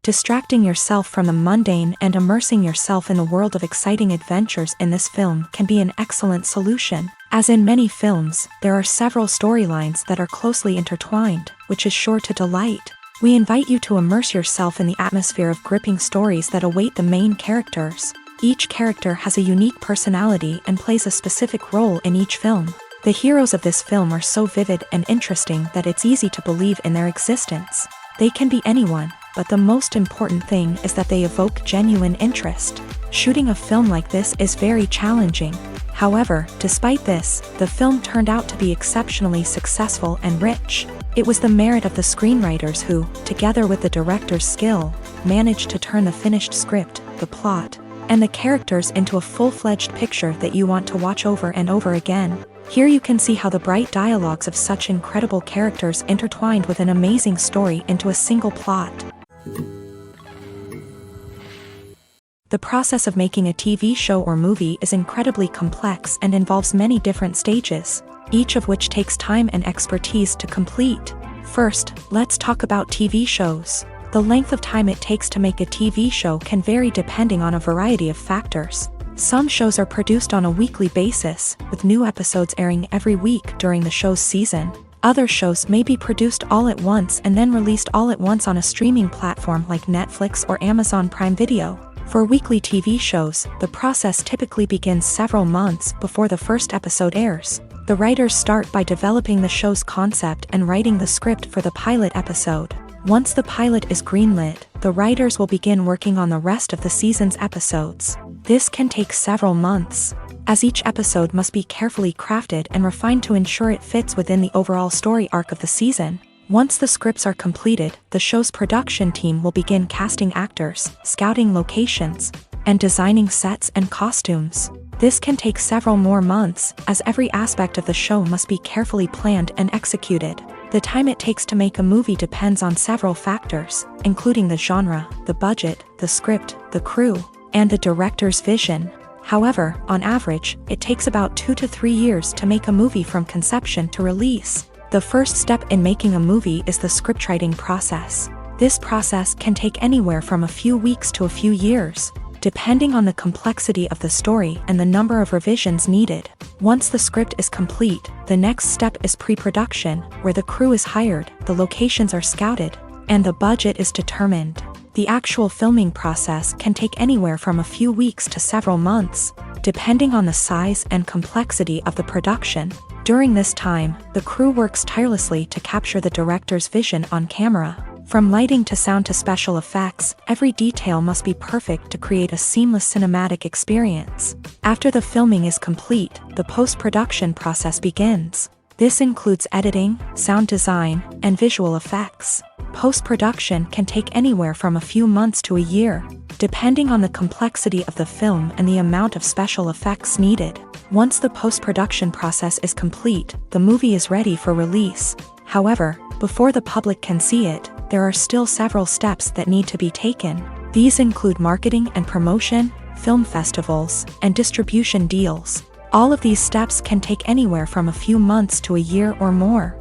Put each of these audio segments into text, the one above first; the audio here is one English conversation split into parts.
Distracting yourself from the mundane and immersing yourself in the world of exciting adventures in this film can be an excellent solution. As in many films, there are several storylines that are closely intertwined, which is sure to delight. We invite you to immerse yourself in the atmosphere of gripping stories that await the main characters. Each character has a unique personality and plays a specific role in each film. The heroes of this film are so vivid and interesting that it's easy to believe in their existence. They can be anyone, but the most important thing is that they evoke genuine interest. Shooting a film like this is very challenging. However, despite this, the film turned out to be exceptionally successful and rich. It was the merit of the screenwriters who, together with the director's skill, managed to turn the finished script, the plot, and the characters into a full-fledged picture that you want to watch over and over again. Here you can see how the bright dialogues of such incredible characters intertwined with an amazing story into a single plot. The process of making a TV show or movie is incredibly complex and involves many different stages, each of which takes time and expertise to complete. First, let's talk about TV shows. The length of time it takes to make a TV show can vary depending on a variety of factors. Some shows are produced on a weekly basis, with new episodes airing every week during the show's season. Other shows may be produced all at once and then released all at once on a streaming platform like Netflix or Amazon Prime Video. For weekly TV shows, the process typically begins several months before the first episode airs. The writers start by developing the show's concept and writing the script for the pilot episode. Once the pilot is greenlit, the writers will begin working on the rest of the season's episodes. This can take several months, as each episode must be carefully crafted and refined to ensure it fits within the overall story arc of the season. Once the scripts are completed, the show's production team will begin casting actors, scouting locations, and designing sets and costumes. This can take several more months, as every aspect of the show must be carefully planned and executed. The time it takes to make a movie depends on several factors, including the genre, the budget, the script, the crew, and the director's vision. However, on average, it takes about 2 to 3 years to make a movie from conception to release. The first step in making a movie is the scriptwriting process. This process can take anywhere from a few weeks to a few years, depending on the complexity of the story and the number of revisions needed. Once the script is complete, the next step is pre-production, where the crew is hired, the locations are scouted, and the budget is determined. The actual filming process can take anywhere from a few weeks to several months, depending on the size and complexity of the production. During this time, the crew works tirelessly to capture the director's vision on camera. From lighting to sound to special effects, every detail must be perfect to create a seamless cinematic experience. After the filming is complete, the post-production process begins. This includes editing, sound design, and visual effects. Post-production can take anywhere from a few months to a year, depending on the complexity of the film and the amount of special effects needed. Once the post-production process is complete, the movie is ready for release. However, before the public can see it, there are still several steps that need to be taken. These include marketing and promotion, film festivals, and distribution deals. All of these steps can take anywhere from a few months to a year or more.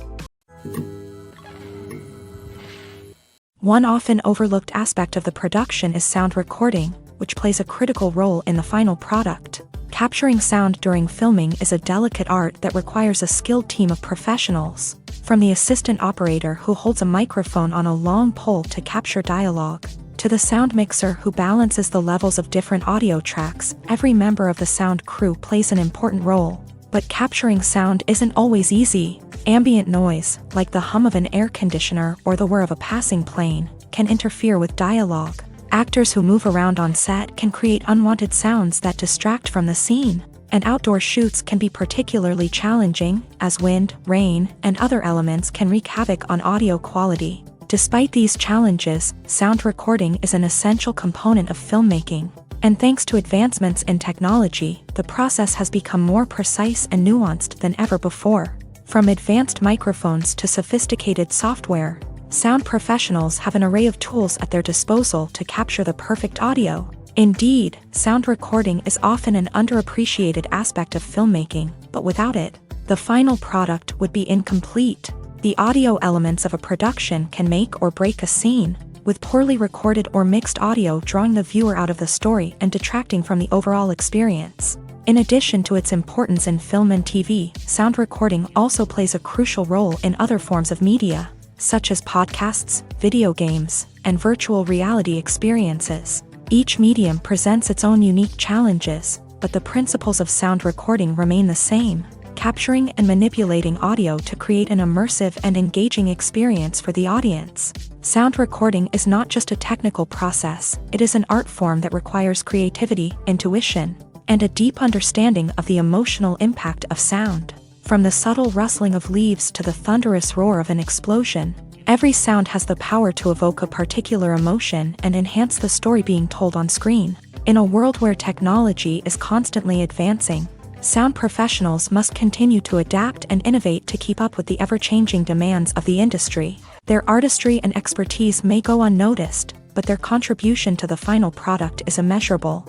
One often overlooked aspect of the production is sound recording, which plays a critical role in the final product. Capturing sound during filming is a delicate art that requires a skilled team of professionals, from the assistant operator who holds a microphone on a long pole to capture dialogue, to the sound mixer who balances the levels of different audio tracks. Every member of the sound crew plays an important role. But capturing sound isn't always easy. Ambient noise, like the hum of an air conditioner or the whir of a passing plane, can interfere with dialogue. Actors who move around on set can create unwanted sounds that distract from the scene. And outdoor shoots can be particularly challenging, as wind, rain, and other elements can wreak havoc on audio quality. Despite these challenges, sound recording is an essential component of filmmaking. And thanks to advancements in technology, the process has become more precise and nuanced than ever before. From advanced microphones to sophisticated software, sound professionals have an array of tools at their disposal to capture the perfect audio. Indeed, sound recording is often an underappreciated aspect of filmmaking, but without it, the final product would be incomplete. The audio elements of a production can make or break a scene. with poorly recorded or mixed audio drawing the viewer out of the story and detracting from the overall experience. In addition to its importance in film and TV, sound recording also plays a crucial role in other forms of media, such as podcasts, video games, and virtual reality experiences. Each medium presents its own unique challenges, but the principles of sound recording remain the same, capturing and manipulating audio to create an immersive and engaging experience for the audience. Sound recording is not just a technical process, it is an art form that requires creativity, intuition, and a deep understanding of the emotional impact of sound. From the subtle rustling of leaves to the thunderous roar of an explosion, every sound has the power to evoke a particular emotion and enhance the story being told on screen. In a world where technology is constantly advancing, sound professionals must continue to adapt and innovate to keep up with the ever-changing demands of the industry. Their artistry and expertise may go unnoticed, but their contribution to the final product is immeasurable.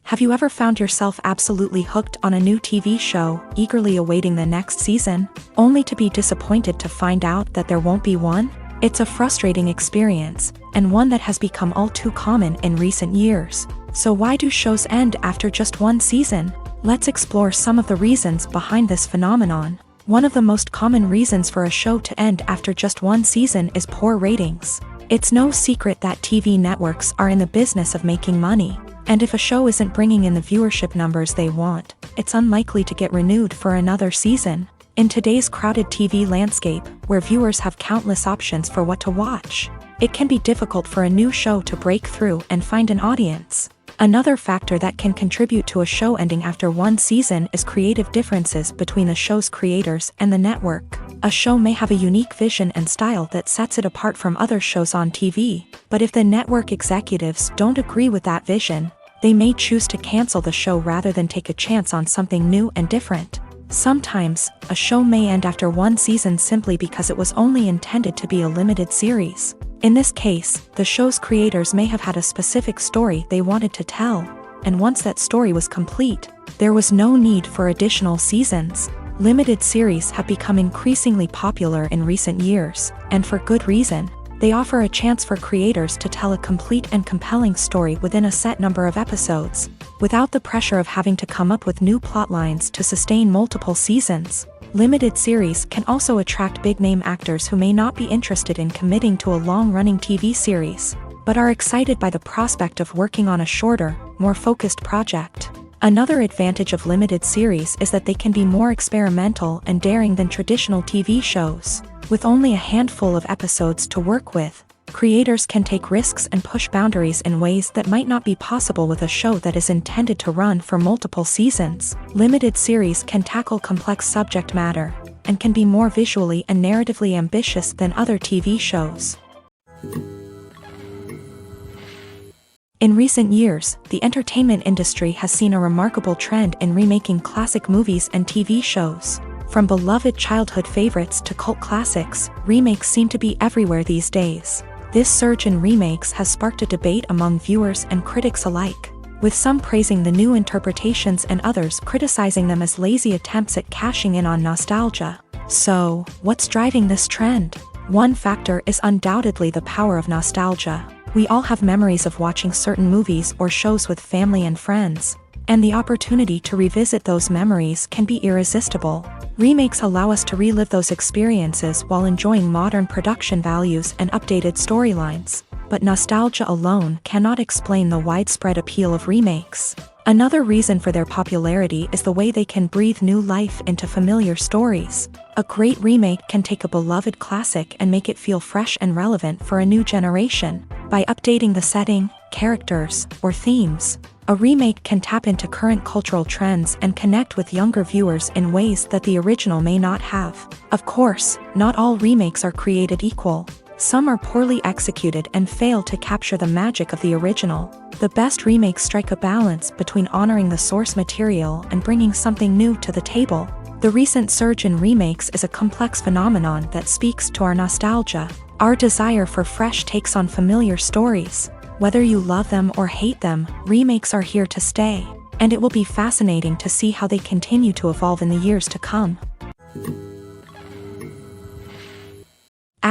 Have you ever found yourself absolutely hooked on a new TV show, eagerly awaiting the next season, only to be disappointed to find out that there won't be one? It's a frustrating experience, and one that has become all too common in recent years. So why do shows end after just one season? Let's explore some of the reasons behind this phenomenon. One of the most common reasons for a show to end after just one season is poor ratings. It's no secret that TV networks are in the business of making money. And if a show isn't bringing in the viewership numbers they want, it's unlikely to get renewed for another season. In today's crowded TV landscape, where viewers have countless options for what to watch, it can be difficult for a new show to break through and find an audience. Another factor that can contribute to a show ending after one season is creative differences between the show's creators and the network. A show may have a unique vision and style that sets it apart from other shows on TV, but if the network executives don't agree with that vision, they may choose to cancel the show rather than take a chance on something new and different. Sometimes, a show may end after one season simply because it was only intended to be a limited series. In this case, the show's creators may have had a specific story they wanted to tell, and once that story was complete, there was no need for additional seasons. Limited series have become increasingly popular in recent years, and for good reason. They offer a chance for creators to tell a complete and compelling story within a set number of episodes, without the pressure of having to come up with new plotlines to sustain multiple seasons. Limited series can also attract big-name actors who may not be interested in committing to a long-running TV series, but are excited by the prospect of working on a shorter, more focused project. Another advantage of limited series is that they can be more experimental and daring than traditional TV shows. With only a handful of episodes to work with, creators can take risks and push boundaries in ways that might not be possible with a show that is intended to run for multiple seasons. Limited series can tackle complex subject matter, and can be more visually and narratively ambitious than other TV shows. In recent years, the entertainment industry has seen a remarkable trend in remaking classic movies and TV shows. From beloved childhood favorites to cult classics, remakes seem to be everywhere these days. This surge in remakes has sparked a debate among viewers and critics alike, with some praising the new interpretations and others criticizing them as lazy attempts at cashing in on nostalgia. So, what's driving this trend? One factor is undoubtedly the power of nostalgia. We all have memories of watching certain movies or shows with family and friends, and the opportunity to revisit those memories can be irresistible. Remakes allow us to relive those experiences while enjoying modern production values and updated storylines, but nostalgia alone cannot explain the widespread appeal of remakes. Another reason for their popularity is the way they can breathe new life into familiar stories. A great remake can take a beloved classic and make it feel fresh and relevant for a new generation. By updating the setting, characters, or themes, a remake can tap into current cultural trends and connect with younger viewers in ways that the original may not have. Of course, not all remakes are created equal. Some are poorly executed and fail to capture the magic of the original. The best remakes strike a balance between honoring the source material and bringing something new to the table. The recent surge in remakes is a complex phenomenon that speaks to our nostalgia, our desire for fresh takes on familiar stories. Whether you love them or hate them, remakes are here to stay, and it will be fascinating to see how they continue to evolve in the years to come.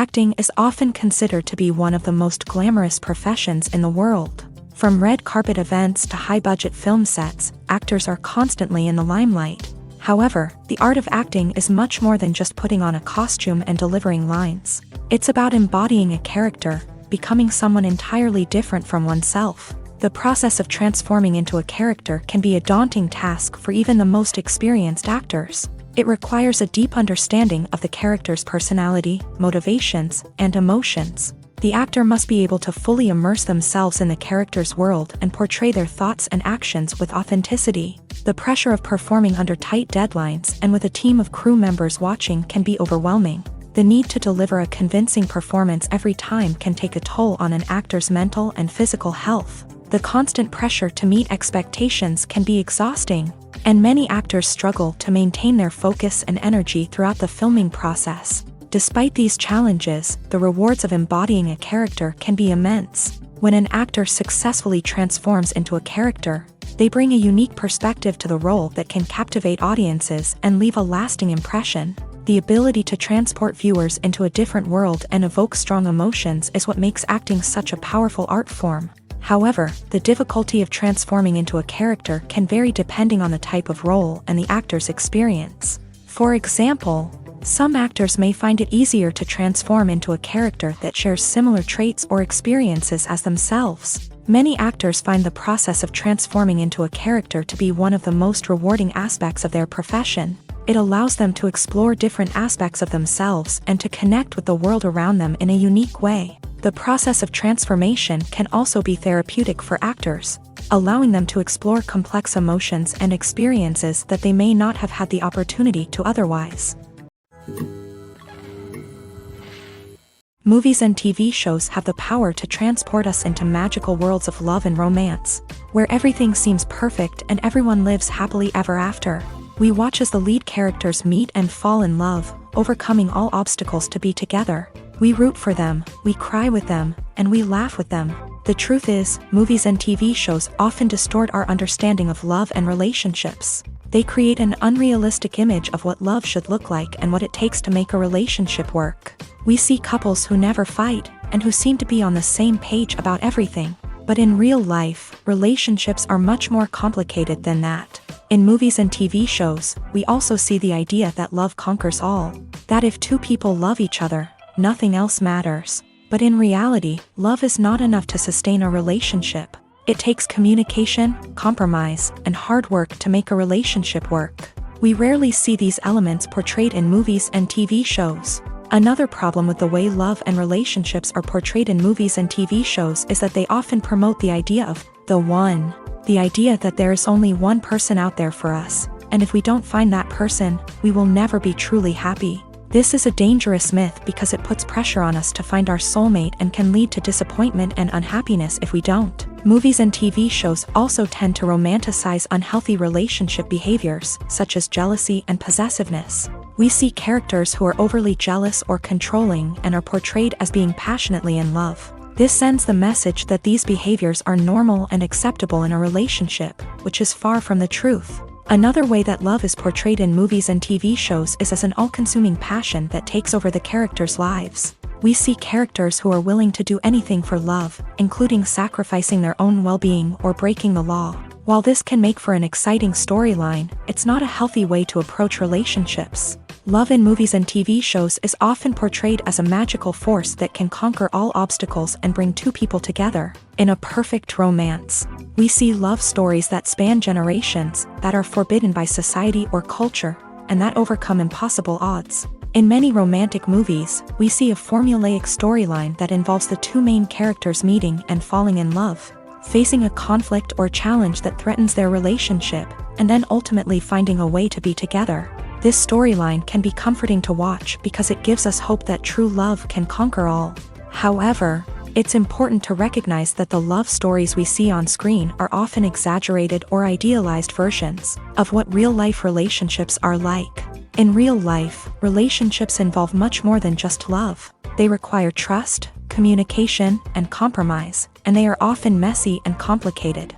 Acting is often considered to be one of the most glamorous professions in the world. From red carpet events to high-budget film sets, actors are constantly in the limelight. However, the art of acting is much more than just putting on a costume and delivering lines. It's about embodying a character, becoming someone entirely different from oneself. The process of transforming into a character can be a daunting task for even the most experienced actors. It requires a deep understanding of the character's personality, motivations, and emotions. The actor must be able to fully immerse themselves in the character's world and portray their thoughts and actions with authenticity. The pressure of performing under tight deadlines and with a team of crew members watching can be overwhelming. The need to deliver a convincing performance every time can take a toll on an actor's mental and physical health. The constant pressure to meet expectations can be exhausting, and many actors struggle to maintain their focus and energy throughout the filming process. Despite these challenges, the rewards of embodying a character can be immense. When an actor successfully transforms into a character, they bring a unique perspective to the role that can captivate audiences and leave a lasting impression. The ability to transport viewers into a different world and evoke strong emotions is what makes acting such a powerful art form. However, the difficulty of transforming into a character can vary depending on the type of role and the actor's experience. For example, some actors may find it easier to transform into a character that shares similar traits or experiences as themselves. Many actors find the process of transforming into a character to be one of the most rewarding aspects of their profession. It allows them to explore different aspects of themselves and to connect with the world around them in a unique way. The process of transformation can also be therapeutic for actors, allowing them to explore complex emotions and experiences that they may not have had the opportunity to otherwise. Movies and TV shows have the power to transport us into magical worlds of love and romance, where everything seems perfect and everyone lives happily ever after. We watch as the lead characters meet and fall in love, overcoming all obstacles to be together. We root for them, we cry with them, and we laugh with them. The truth is, movies and TV shows often distort our understanding of love and relationships. They create an unrealistic image of what love should look like and what it takes to make a relationship work. We see couples who never fight, and who seem to be on the same page about everything. But in real life, relationships are much more complicated than that. In movies and TV shows, we also see the idea that love conquers all. That if two people love each other, nothing else matters. But in reality, love is not enough to sustain a relationship. It takes communication, compromise, and hard work to make a relationship work. We rarely see these elements portrayed in movies and TV shows. Another problem with the way love and relationships are portrayed in movies and TV shows is that they often promote the idea of the one. The idea that there is only one person out there for us, and if we don't find that person, we will never be truly happy. This is a dangerous myth because it puts pressure on us to find our soulmate and can lead to disappointment and unhappiness if we don't. Movies and TV shows also tend to romanticize unhealthy relationship behaviors, such as jealousy and possessiveness. We see characters who are overly jealous or controlling and are portrayed as being passionately in love. This sends the message that these behaviors are normal and acceptable in a relationship, which is far from the truth. Another way that love is portrayed in movies and TV shows is as an all-consuming passion that takes over the characters' lives. We see characters who are willing to do anything for love, including sacrificing their own well-being or breaking the law. While this can make for an exciting storyline, it's not a healthy way to approach relationships. Love in movies and TV shows is often portrayed as a magical force that can conquer all obstacles and bring two people together. In a perfect romance, we see love stories that span generations, that are forbidden by society or culture, and that overcome impossible odds. In many romantic movies, we see a formulaic storyline that involves the two main characters meeting and falling in love, facing a conflict or challenge that threatens their relationship, and then ultimately finding a way to be together. This storyline can be comforting to watch because it gives us hope that true love can conquer all. However, it's important to recognize that the love stories we see on screen are often exaggerated or idealized versions of what real-life relationships are like. In real life, relationships involve much more than just love. They require trust, communication, and compromise, and they are often messy and complicated.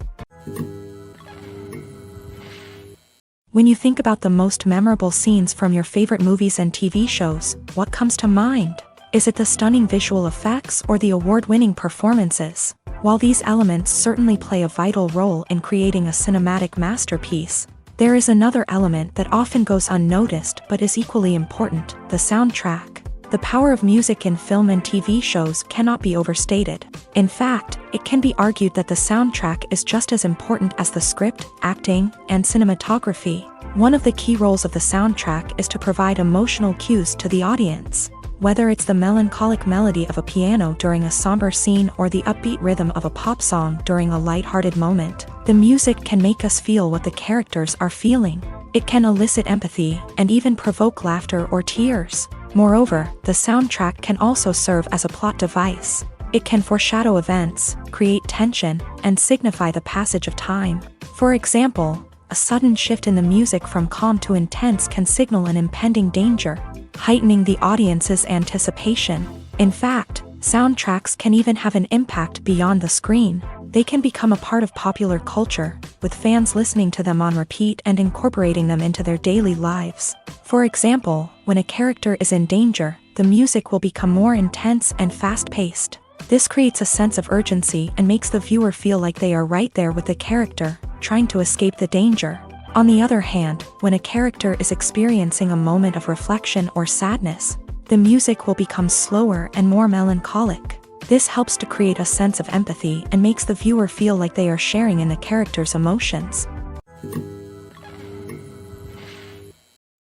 When you think about the most memorable scenes from your favorite movies and TV shows, what comes to mind? Is it the stunning visual effects or the award-winning performances? While these elements certainly play a vital role in creating a cinematic masterpiece, there is another element that often goes unnoticed but is equally important: the soundtrack. The power of music in film and TV shows cannot be overstated. In fact, it can be argued that the soundtrack is just as important as the script, acting, and cinematography. One of the key roles of the soundtrack is to provide emotional cues to the audience. Whether it's the melancholic melody of a piano during a somber scene or the upbeat rhythm of a pop song during a light-hearted moment, the music can make us feel what the characters are feeling. It can elicit empathy and even provoke laughter or tears. Moreover, the soundtrack can also serve as a plot device. It can foreshadow events, create tension, and signify the passage of time. For example, a sudden shift in the music from calm to intense can signal an impending danger, heightening the audience's anticipation. In fact, soundtracks can even have an impact beyond the screen. They can become a part of popular culture, with fans listening to them on repeat and incorporating them into their daily lives. For example, when a character is in danger, the music will become more intense and fast-paced. This creates a sense of urgency and makes the viewer feel like they are right there with the character, trying to escape the danger. On the other hand, when a character is experiencing a moment of reflection or sadness, the music will become slower and more melancholic. This helps to create a sense of empathy and makes the viewer feel like they are sharing in the character's emotions.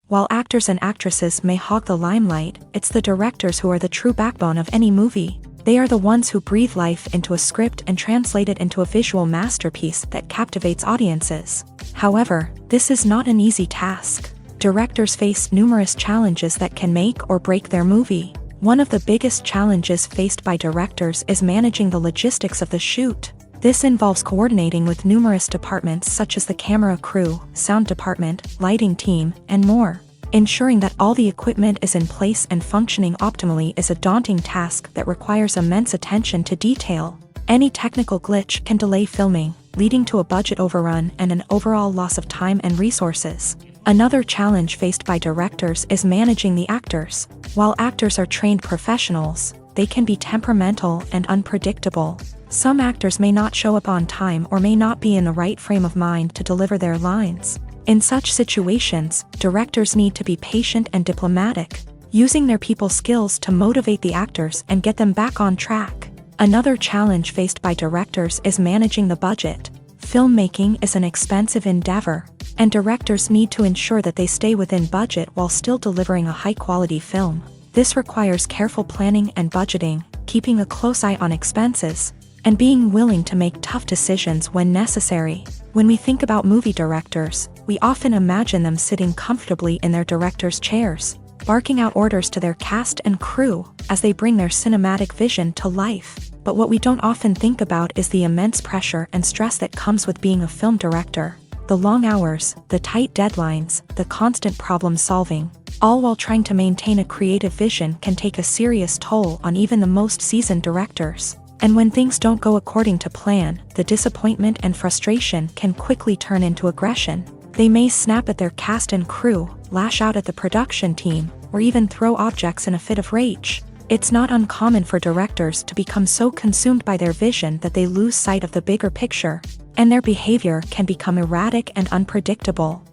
While actors and actresses may hog the limelight, it's the directors who are the true backbone of any movie. They are the ones who breathe life into a script and translate it into a visual masterpiece that captivates audiences. However, this is not an easy task. Directors face numerous challenges that can make or break their movie. One of the biggest challenges faced by directors is managing the logistics of the shoot. This involves coordinating with numerous departments such as the camera crew, sound department, lighting team, and more. Ensuring that all the equipment is in place and functioning optimally is a daunting task that requires immense attention to detail. Any technical glitch can delay filming, leading to a budget overrun and an overall loss of time and resources. Another challenge faced by directors is managing the actors. While actors are trained professionals, they can be temperamental and unpredictable. Some actors may not show up on time or may not be in the right frame of mind to deliver their lines. In such situations, directors need to be patient and diplomatic, using their people skills to motivate the actors and get them back on track. Another challenge faced by directors is managing the budget. Filmmaking is an expensive endeavor, and directors need to ensure that they stay within budget while still delivering a high-quality film. This requires careful planning and budgeting, keeping a close eye on expenses, and being willing to make tough decisions when necessary. When we think about movie directors, we often imagine them sitting comfortably in their director's chairs, barking out orders to their cast and crew as they bring their cinematic vision to life. But what we don't often think about is the immense pressure and stress that comes with being a film director. The long hours, the tight deadlines, the constant problem solving, all while trying to maintain a creative vision can take a serious toll on even the most seasoned directors. And when things don't go according to plan, the disappointment and frustration can quickly turn into aggression. They may snap at their cast and crew, lash out at the production team, or even throw objects in a fit of rage. It's not uncommon for directors to become so consumed by their vision that they lose sight of the bigger picture, and their behavior can become erratic and unpredictable.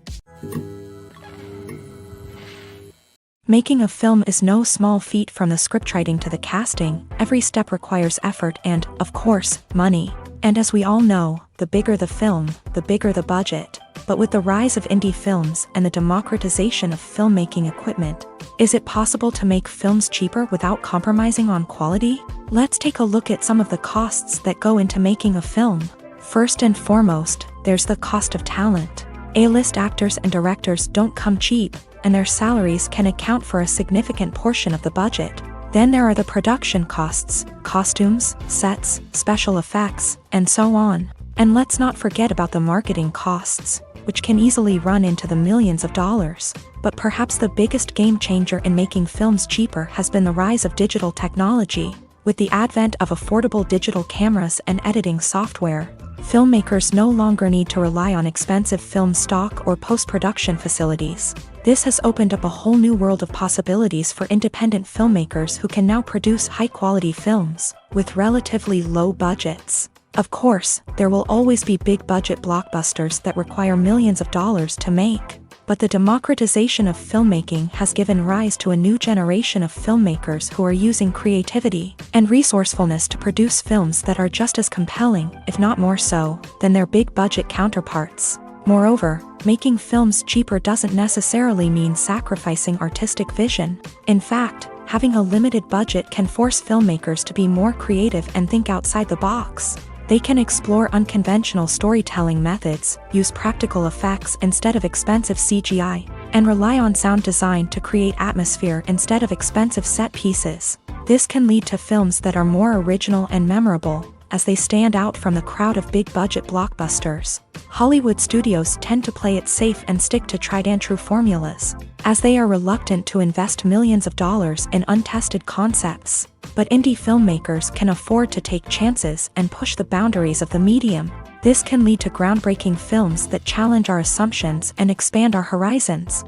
Making a film is no small feat. From the scriptwriting to the casting, every step requires effort and, of course, money. And as we all know, the bigger the film, the bigger the budget. But with the rise of indie films and the democratization of filmmaking equipment, is it possible to make films cheaper without compromising on quality? Let's take a look at some of the costs that go into making a film. First and foremost, there's the cost of talent. A-list actors and directors don't come cheap, and their salaries can account for a significant portion of the budget. Then there are the production costs, costumes, sets, special effects, and so on. And let's not forget about the marketing costs, which can easily run into the millions of dollars. But perhaps the biggest game changer in making films cheaper has been the rise of digital technology. With the advent of affordable digital cameras and editing software, Filmmakers no longer need to rely on expensive film stock or post-production facilities. This has opened up a whole new world of possibilities for independent filmmakers who can now produce high-quality films with relatively low budgets. Of course, there will always be big-budget blockbusters that require millions of dollars to make. But the democratization of filmmaking has given rise to a new generation of filmmakers who are using creativity and resourcefulness to produce films that are just as compelling, if not more so, than their big-budget counterparts. Moreover, making films cheaper doesn't necessarily mean sacrificing artistic vision. In fact, having a limited budget can force filmmakers to be more creative and think outside the box. They can explore unconventional storytelling methods, use practical effects instead of expensive CGI, and rely on sound design to create atmosphere instead of expensive set pieces. This can lead to films that are more original and memorable, as they stand out from the crowd of big-budget blockbusters. Hollywood studios tend to play it safe and stick to tried-and-true formulas, as they are reluctant to invest millions of dollars in untested concepts. But indie filmmakers can afford to take chances and push the boundaries of the medium. This can lead to groundbreaking films that challenge our assumptions and expand our horizons.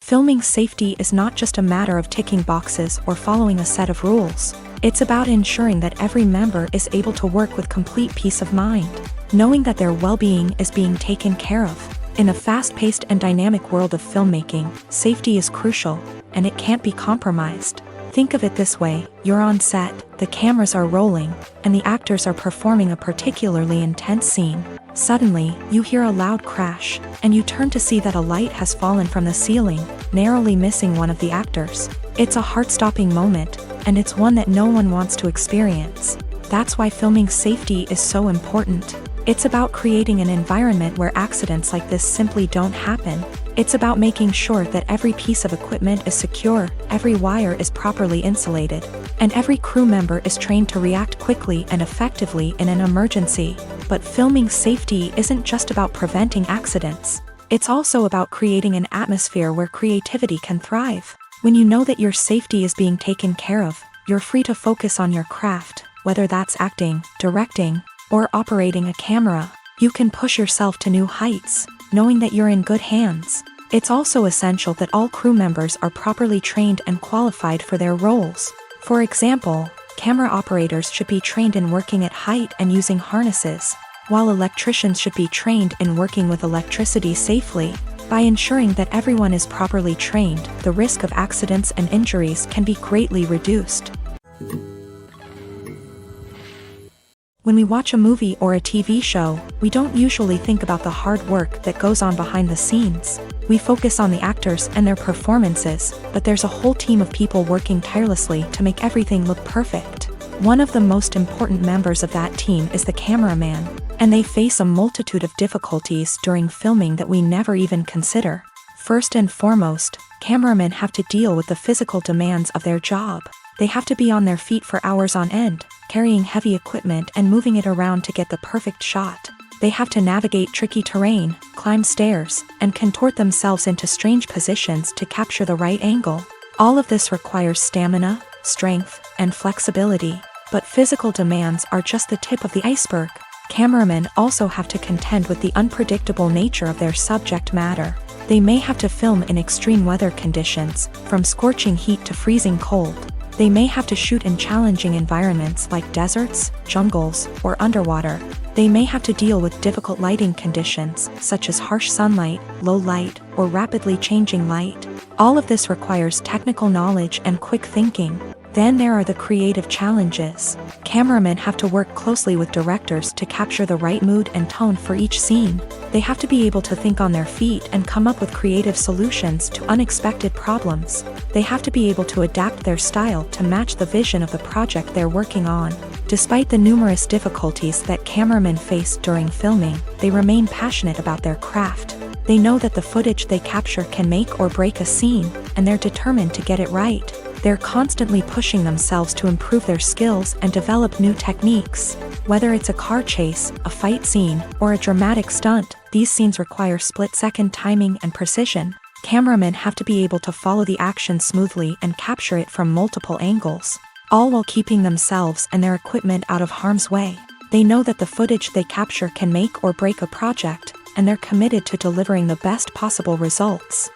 Filming safety is not just a matter of ticking boxes or following a set of rules. It's about ensuring that every member is able to work with complete peace of mind, knowing that their well-being is being taken care of. In a fast-paced and dynamic world of filmmaking, safety is crucial, and it can't be compromised. Think of it this way: you're on set, the cameras are rolling, and the actors are performing a particularly intense scene. Suddenly, you hear a loud crash, and you turn to see that a light has fallen from the ceiling, narrowly missing one of the actors. It's a heart-stopping moment, and it's one that no one wants to experience. That's why filming safety is so important. It's about creating an environment where accidents like this simply don't happen. It's about making sure that every piece of equipment is secure, every wire is properly insulated, and every crew member is trained to react quickly and effectively in an emergency. But filming safety isn't just about preventing accidents. It's also about creating an atmosphere where creativity can thrive. When you know that your safety is being taken care of, you're free to focus on your craft, whether that's acting, directing, or operating a camera. You can push yourself to new heights, knowing that you're in good hands. It's also essential that all crew members are properly trained and qualified for their roles. For example, camera operators should be trained in working at height and using harnesses, while electricians should be trained in working with electricity safely. By ensuring that everyone is properly trained, the risk of accidents and injuries can be greatly reduced. When we watch a movie or a TV show, we don't usually think about the hard work that goes on behind the scenes. We focus on the actors and their performances, but there's a whole team of people working tirelessly to make everything look perfect. One of the most important members of that team is the cameraman, and they face a multitude of difficulties during filming that we never even consider. First and foremost, cameramen have to deal with the physical demands of their job. They have to be on their feet for hours on end, carrying heavy equipment and moving it around to get the perfect shot. They have to navigate tricky terrain, climb stairs, and contort themselves into strange positions to capture the right angle. All of this requires stamina, strength, and flexibility. But physical demands are just the tip of the iceberg. Cameramen also have to contend with the unpredictable nature of their subject matter. They may have to film in extreme weather conditions, from scorching heat to freezing cold. They may have to shoot in challenging environments like deserts, jungles, or underwater. They may have to deal with difficult lighting conditions, such as harsh sunlight, low light, or rapidly changing light. All of this requires technical knowledge and quick thinking. Then there are the creative challenges. Cameramen have to work closely with directors to capture the right mood and tone for each scene. They have to be able to think on their feet and come up with creative solutions to unexpected problems. They have to be able to adapt their style to match the vision of the project they're working on. Despite the numerous difficulties that cameramen face during filming, they remain passionate about their craft. They know that the footage they capture can make or break a scene, and they're determined to get it right. They're constantly pushing themselves to improve their skills and develop new techniques. Whether it's a car chase, a fight scene, or a dramatic stunt, these scenes require split-second timing and precision. Cameramen have to be able to follow the action smoothly and capture it from multiple angles. all while keeping themselves and their equipment out of harm's way. They know that the footage they capture can make or break a project, and they're committed to delivering the best possible results.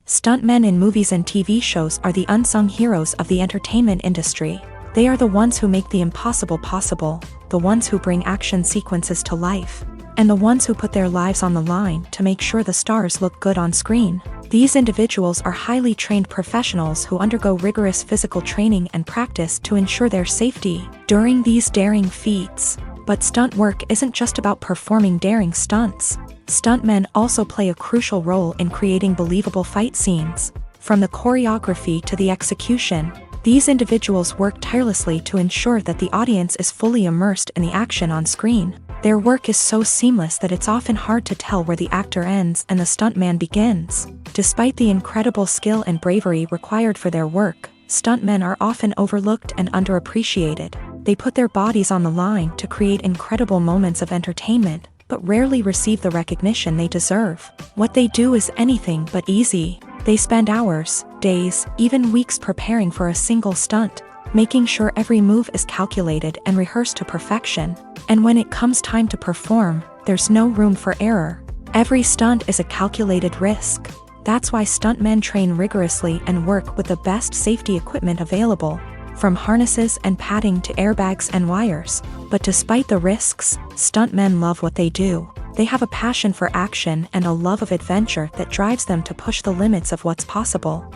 Stuntmen in movies and TV shows are the unsung heroes of the entertainment industry. They are the ones who make the impossible possible, the ones who bring action sequences to life, and the ones who put their lives on the line to make sure the stars look good on screen. These individuals are highly trained professionals who undergo rigorous physical training and practice to ensure their safety during these daring feats. But stunt work isn't just about performing daring stunts. Stuntmen also play a crucial role in creating believable fight scenes. From the choreography to the execution, these individuals work tirelessly to ensure that the audience is fully immersed in the action on screen. Their work is so seamless that it's often hard to tell where the actor ends and the stuntman begins. Despite the incredible skill and bravery required for their work, stuntmen are often overlooked and underappreciated. They put their bodies on the line to create incredible moments of entertainment, but rarely receive the recognition they deserve. What they do is anything but easy. They spend hours, days, even weeks preparing for a single stunt, making sure every move is calculated and rehearsed to perfection. And when it comes time to perform, there's no room for error. Every stunt is a calculated risk. That's why stuntmen train rigorously and work with the best safety equipment available, from harnesses and padding to airbags and wires. But despite the risks, stuntmen love what they do. They have a passion for action and a love of adventure that drives them to push the limits of what's possible.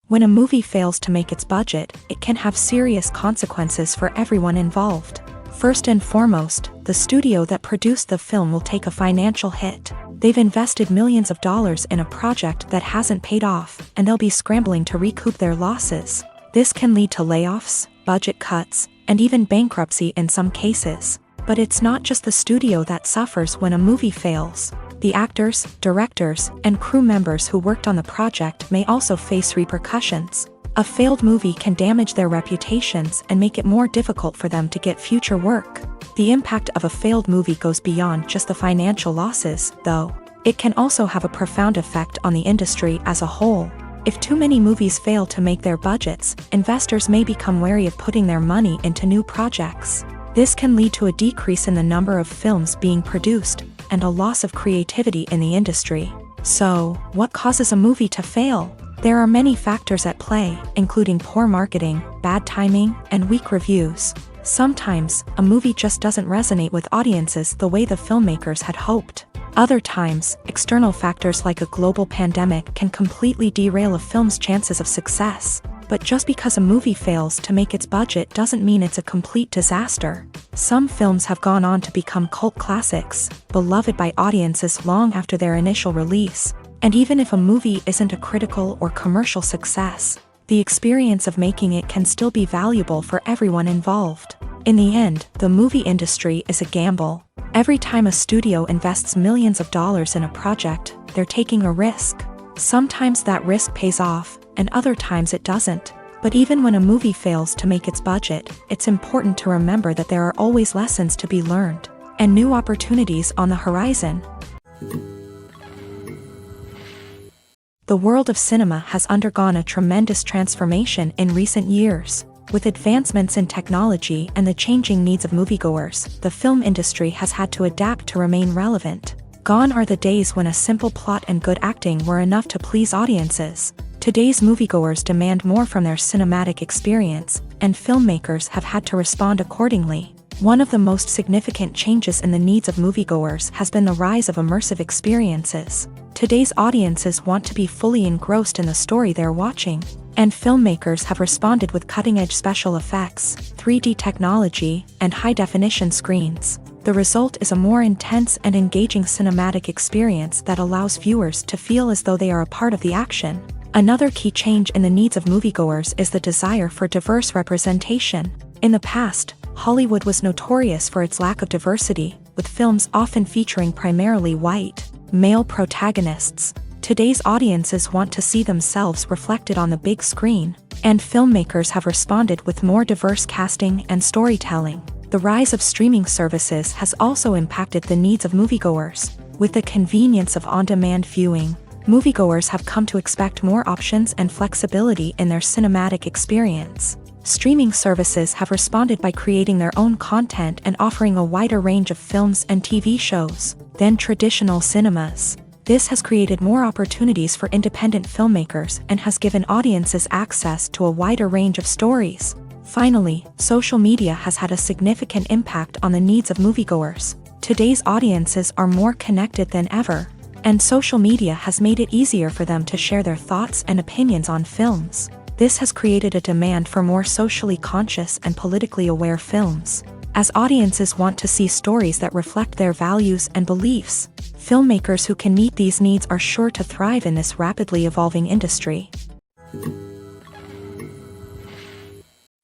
When a movie fails to make its budget, it can have serious consequences for everyone involved. First and foremost, the studio that produced the film will take a financial hit. They've invested millions of dollars in a project that hasn't paid off, and they'll be scrambling to recoup their losses. This can lead to layoffs, budget cuts, and even bankruptcy in some cases. But it's not just the studio that suffers when a movie fails. The actors, directors, and crew members who worked on the project may also face repercussions. A failed movie can damage their reputations and make it more difficult for them to get future work. The impact of a failed movie goes beyond just the financial losses, though. It can also have a profound effect on the industry as a whole. If too many movies fail to make their budgets, investors may become wary of putting their money into new projects. This can lead to a decrease in the number of films being produced, and a loss of creativity in the industry. So, what causes a movie to fail? There are many factors at play, including poor marketing, bad timing, and weak reviews. Sometimes, a movie just doesn't resonate with audiences the way the filmmakers had hoped. Other times, external factors like a global pandemic can completely derail a film's chances of success. But just because a movie fails to make its budget doesn't mean it's a complete disaster. Some films have gone on to become cult classics, beloved by audiences long after their initial release. And even if a movie isn't a critical or commercial success, the experience of making it can still be valuable for everyone involved. In the end, the movie industry is a gamble. Every time a studio invests millions of dollars in a project, they're taking a risk. Sometimes that risk pays off, and other times it doesn't. But even when a movie fails to make its budget, it's important to remember that there are always lessons to be learned, and new opportunities on the horizon. The world of cinema has undergone a tremendous transformation in recent years. With advancements in technology and the changing needs of moviegoers, the film industry has had to adapt to remain relevant. Gone are the days when a simple plot and good acting were enough to please audiences. Today's moviegoers demand more from their cinematic experience, and filmmakers have had to respond accordingly. One of the most significant changes in the needs of moviegoers has been the rise of immersive experiences. Today's audiences want to be fully engrossed in the story they're watching, and filmmakers have responded with cutting-edge special effects, 3D technology, and high-definition screens. The result is a more intense and engaging cinematic experience that allows viewers to feel as though they are a part of the action. Another key change in the needs of moviegoers is the desire for diverse representation. In the past, Hollywood was notorious for its lack of diversity, with films often featuring primarily white, male protagonists. Today's audiences want to see themselves reflected on the big screen, and filmmakers have responded with more diverse casting and storytelling. The rise of streaming services has also impacted the needs of moviegoers. With the convenience of on-demand viewing, moviegoers have come to expect more options and flexibility in their cinematic experience. Streaming services have responded by creating their own content and offering a wider range of films and TV shows than traditional cinemas. This has created more opportunities for independent filmmakers and has given audiences access to a wider range of stories. Finally, social media has had a significant impact on the needs of moviegoers. Today's audiences are more connected than ever, and social media has made it easier for them to share their thoughts and opinions on films. This has created a demand for more socially conscious and politically aware films. As audiences want to see stories that reflect their values and beliefs, filmmakers who can meet these needs are sure to thrive in this rapidly evolving industry.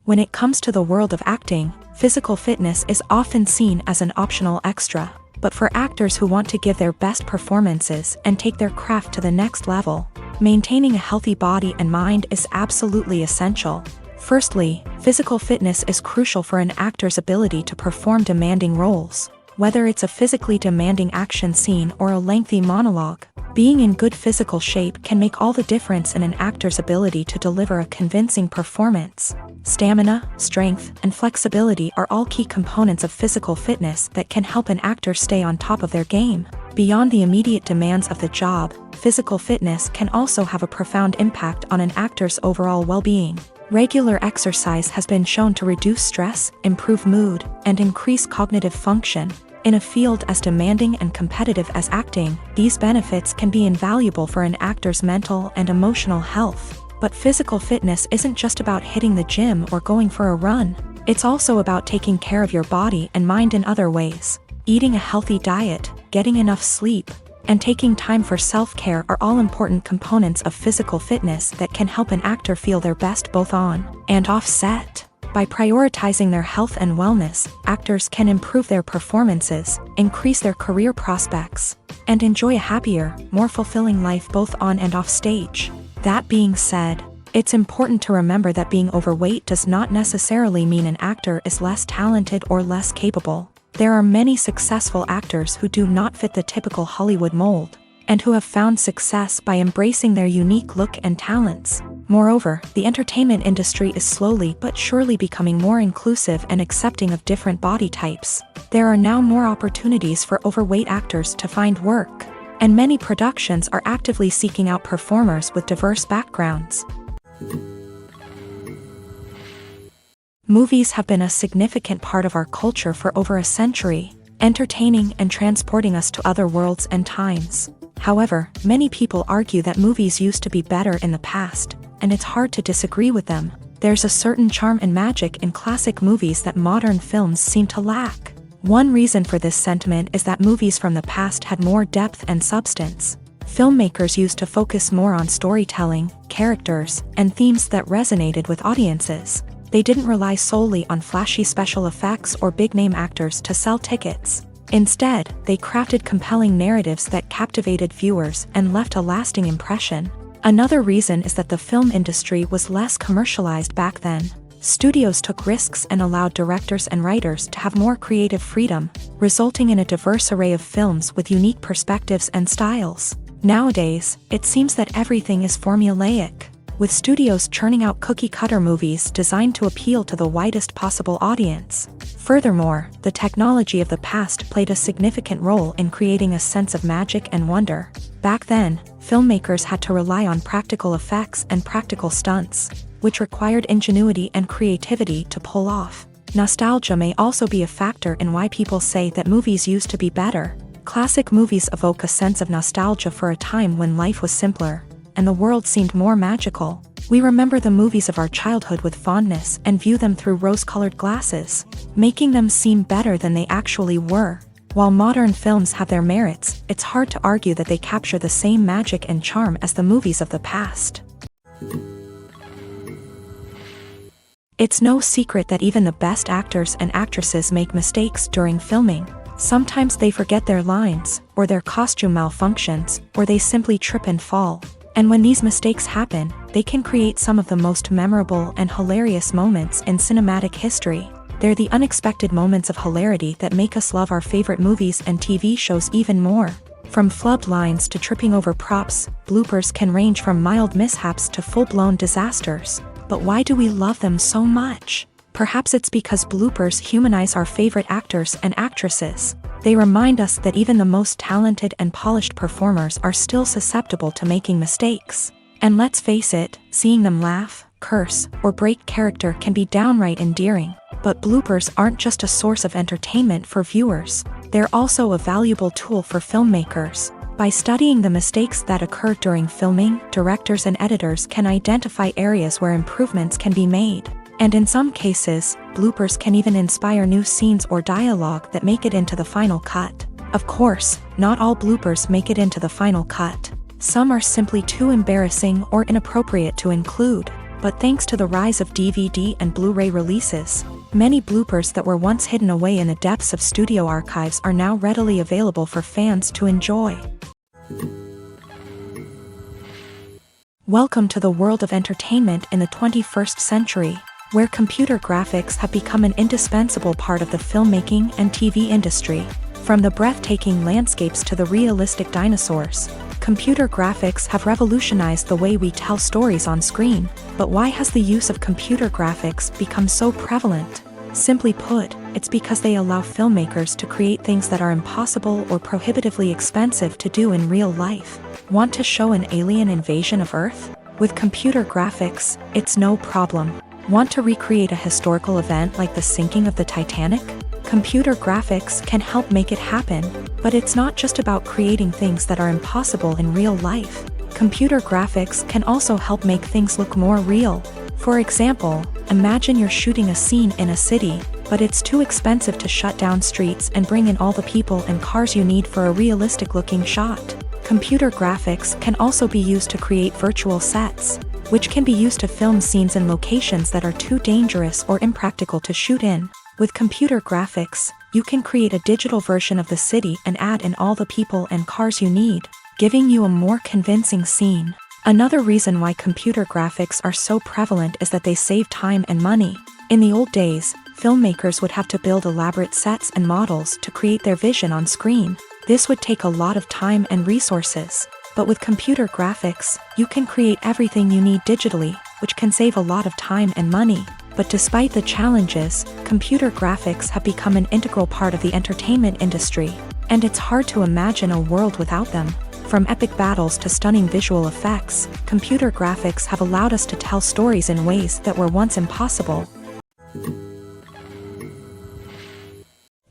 When it comes to the world of acting, physical fitness is often seen as an optional extra. But for actors who want to give their best performances and take their craft to the next level, maintaining a healthy body and mind is absolutely essential. Firstly, physical fitness is crucial for an actor's ability to perform demanding roles. Whether it's a physically demanding action scene or a lengthy monologue, being in good physical shape can make all the difference in an actor's ability to deliver a convincing performance. Stamina, strength, and flexibility are all key components of physical fitness that can help an actor stay on top of their game. Beyond the immediate demands of the job, physical fitness can also have a profound impact on an actor's overall well-being. Regular exercise has been shown to reduce stress, improve mood, and increase cognitive function. In a field as demanding and competitive as acting, these benefits can be invaluable for an actor's mental and emotional health. But physical fitness isn't just about hitting the gym or going for a run. It's also about taking care of your body and mind in other ways. Eating a healthy diet, getting enough sleep, and taking time for self-care are all important components of physical fitness that can help an actor feel their best both on and off set. By prioritizing their health and wellness, actors can improve their performances, increase their career prospects, and enjoy a happier, more fulfilling life both on and off stage. That being said, it's important to remember that being overweight does not necessarily mean an actor is less talented or less capable. There are many successful actors who do not fit the typical Hollywood mold, and who have found success by embracing their unique look and talents. Moreover, the entertainment industry is slowly but surely becoming more inclusive and accepting of different body types. There are now more opportunities for overweight actors to find work, and many productions are actively seeking out performers with diverse backgrounds. Movies have been a significant part of our culture for over a century, entertaining and transporting us to other worlds and times. However, many people argue that movies used to be better in the past, and it's hard to disagree with them. There's a certain charm and magic in classic movies that modern films seem to lack. One reason for this sentiment is that movies from the past had more depth and substance. Filmmakers used to focus more on storytelling, characters, and themes that resonated with audiences. They didn't rely solely on flashy special effects or big-name actors to sell tickets. Instead, they crafted compelling narratives that captivated viewers and left a lasting impression. Another reason is that the film industry was less commercialized back then. Studios took risks and allowed directors and writers to have more creative freedom, resulting in a diverse array of films with unique perspectives and styles. Nowadays, it seems that everything is formulaic, with studios churning out cookie-cutter movies designed to appeal to the widest possible audience. Furthermore, the technology of the past played a significant role in creating a sense of magic and wonder. Back then, filmmakers had to rely on practical effects and practical stunts, which required ingenuity and creativity to pull off. Nostalgia may also be a factor in why people say that movies used to be better. Classic movies evoke a sense of nostalgia for a time when life was simpler, and the world seemed more magical. We remember the movies of our childhood with fondness and view them through rose-colored glasses, making them seem better than they actually were. While modern films have their merits, it's hard to argue that they capture the same magic and charm as the movies of the past. It's no secret that even the best actors and actresses make mistakes during filming. Sometimes they forget their lines, or their costume malfunctions, or they simply trip and fall. And when these mistakes happen, they can create some of the most memorable and hilarious moments in cinematic history. They're the unexpected moments of hilarity that make us love our favorite movies and TV shows even more. From flubbed lines to tripping over props, bloopers can range from mild mishaps to full-blown disasters. But why do we love them so much? Perhaps it's because bloopers humanize our favorite actors and actresses. They remind us that even the most talented and polished performers are still susceptible to making mistakes. And let's face it, seeing them laugh, curse, or break character can be downright endearing. But bloopers aren't just a source of entertainment for viewers. They're also a valuable tool for filmmakers. By studying the mistakes that occur during filming, directors and editors can identify areas where improvements can be made. And in some cases, bloopers can even inspire new scenes or dialogue that make it into the final cut. Of course, not all bloopers make it into the final cut. Some are simply too embarrassing or inappropriate to include. But thanks to the rise of DVD and Blu-ray releases, many bloopers that were once hidden away in the depths of studio archives are now readily available for fans to enjoy. Welcome to the world of entertainment in the 21st century, where computer graphics have become an indispensable part of the filmmaking and TV industry. From the breathtaking landscapes to the realistic dinosaurs, computer graphics have revolutionized the way we tell stories on screen. But why has the use of computer graphics become so prevalent? Simply put, it's because they allow filmmakers to create things that are impossible or prohibitively expensive to do in real life. Want to show an alien invasion of Earth? With computer graphics, it's no problem. Want to recreate a historical event like the sinking of the Titanic? Computer graphics can help make it happen. But it's not just about creating things that are impossible in real life. Computer graphics can also help make things look more real. For example, imagine you're shooting a scene in a city, but it's too expensive to shut down streets and bring in all the people and cars you need for a realistic-looking shot. Computer graphics can also be used to create virtual sets, which can be used to film scenes in locations that are too dangerous or impractical to shoot in. With computer graphics, you can create a digital version of the city and add in all the people and cars you need, giving you a more convincing scene. Another reason why computer graphics are so prevalent is that they save time and money. In the old days, filmmakers would have to build elaborate sets and models to create their vision on screen. This would take a lot of time and resources. But with computer graphics, you can create everything you need digitally, which can save a lot of time and money. But despite the challenges, computer graphics have become an integral part of the entertainment industry. And it's hard to imagine a world without them. From epic battles to stunning visual effects, computer graphics have allowed us to tell stories in ways that were once impossible.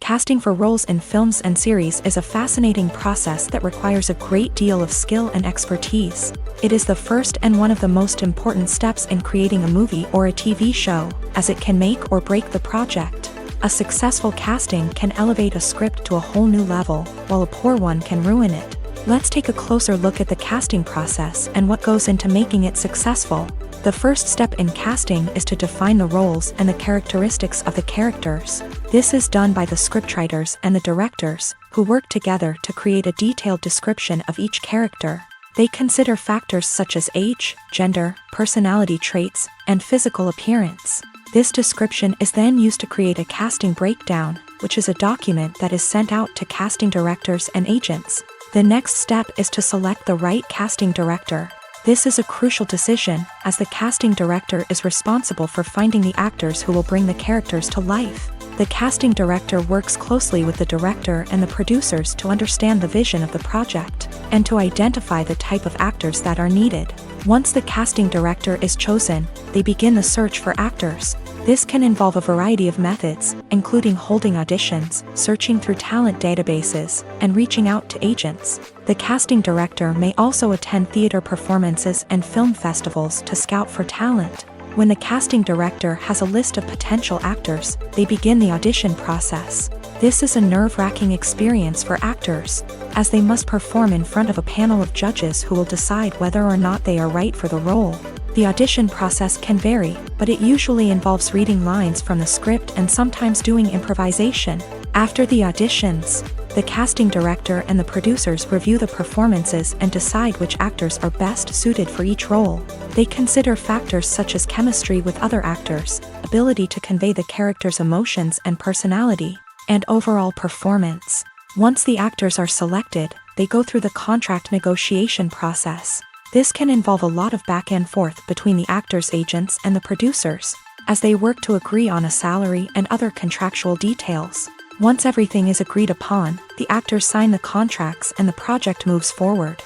Casting for roles in films and series is a fascinating process that requires a great deal of skill and expertise. It is the first and one of the most important steps in creating a movie or a TV show, as it can make or break the project. A successful casting can elevate a script to a whole new level, while a poor one can ruin it. Let's take a closer look at the casting process and what goes into making it successful. The first step in casting is to define the roles and the characteristics of the characters. This is done by the scriptwriters and the directors, who work together to create a detailed description of each character. They consider factors such as age, gender, personality traits, and physical appearance. This description is then used to create a casting breakdown, which is a document that is sent out to casting directors and agents. The next step is to select the right casting director. This is a crucial decision, as the casting director is responsible for finding the actors who will bring the characters to life. The casting director works closely with the director and the producers to understand the vision of the project, and to identify the type of actors that are needed. Once the casting director is chosen, they begin the search for actors. This can involve a variety of methods, including holding auditions, searching through talent databases, and reaching out to agents. The casting director may also attend theater performances and film festivals to scout for talent. When the casting director has a list of potential actors, they begin the audition process. This is a nerve-wracking experience for actors, as they must perform in front of a panel of judges who will decide whether or not they are right for the role. The audition process can vary, but it usually involves reading lines from the script and sometimes doing improvisation. After the auditions, the casting director and the producers review the performances and decide which actors are best suited for each role. They consider factors such as chemistry with other actors, ability to convey the character's emotions and personality, and overall performance. Once the actors are selected, they go through the contract negotiation process. This can involve a lot of back and forth between the actors' agents and the producers, as they work to agree on a salary and other contractual details. Once everything is agreed upon, the actors sign the contracts and the project moves forward.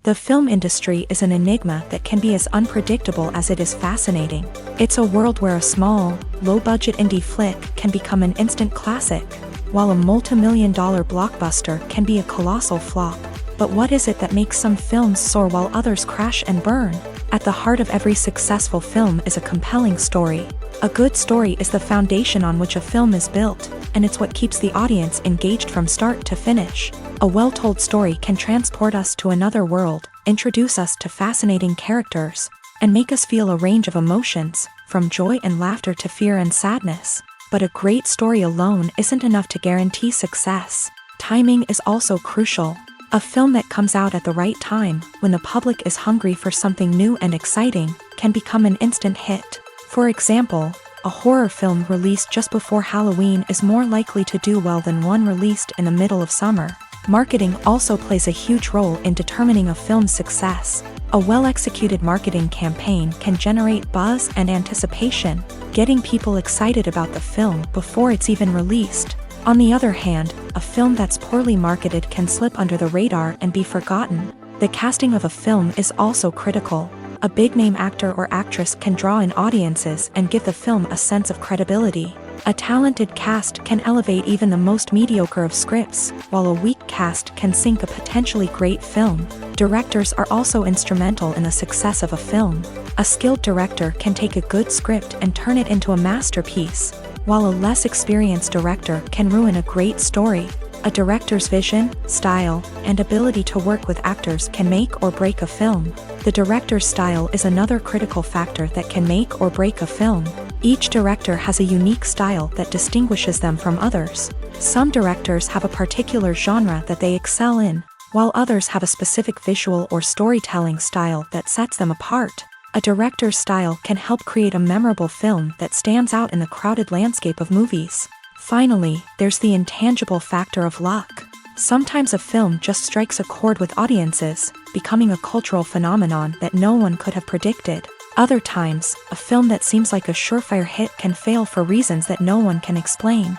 The film industry is an enigma that can be as unpredictable as it is fascinating. It's a world where a small, low-budget indie flick can become an instant classic, while a multi-million-dollar blockbuster can be a colossal flop. But what is it that makes some films soar while others crash and burn? At the heart of every successful film is a compelling story. A good story is the foundation on which a film is built, and it's what keeps the audience engaged from start to finish. A well-told story can transport us to another world, introduce us to fascinating characters, and make us feel a range of emotions, from joy and laughter to fear and sadness. But a great story alone isn't enough to guarantee success. Timing is also crucial. A film that comes out at the right time, when the public is hungry for something new and exciting, can become an instant hit. For example, a horror film released just before Halloween is more likely to do well than one released in the middle of summer. Marketing also plays a huge role in determining a film's success. A well-executed marketing campaign can generate buzz and anticipation, getting people excited about the film before it's even released. On the other hand, a film that's poorly marketed can slip under the radar and be forgotten. The casting of a film is also critical. A big-name actor or actress can draw in audiences and give the film a sense of credibility. A talented cast can elevate even the most mediocre of scripts, while a weak cast can sink a potentially great film. Directors are also instrumental in the success of a film. A skilled director can take a good script and turn it into a masterpiece, while a less experienced director can ruin a great story. A director's vision, style, and ability to work with actors can make or break a film. The director's style is another critical factor that can make or break a film. Each director has a unique style that distinguishes them from others. Some directors have a particular genre that they excel in, while others have a specific visual or storytelling style that sets them apart. A director's style can help create a memorable film that stands out in the crowded landscape of movies. Finally, there's the intangible factor of luck. Sometimes a film just strikes a chord with audiences, becoming a cultural phenomenon that no one could have predicted. Other times, a film that seems like a surefire hit can fail for reasons that no one can explain.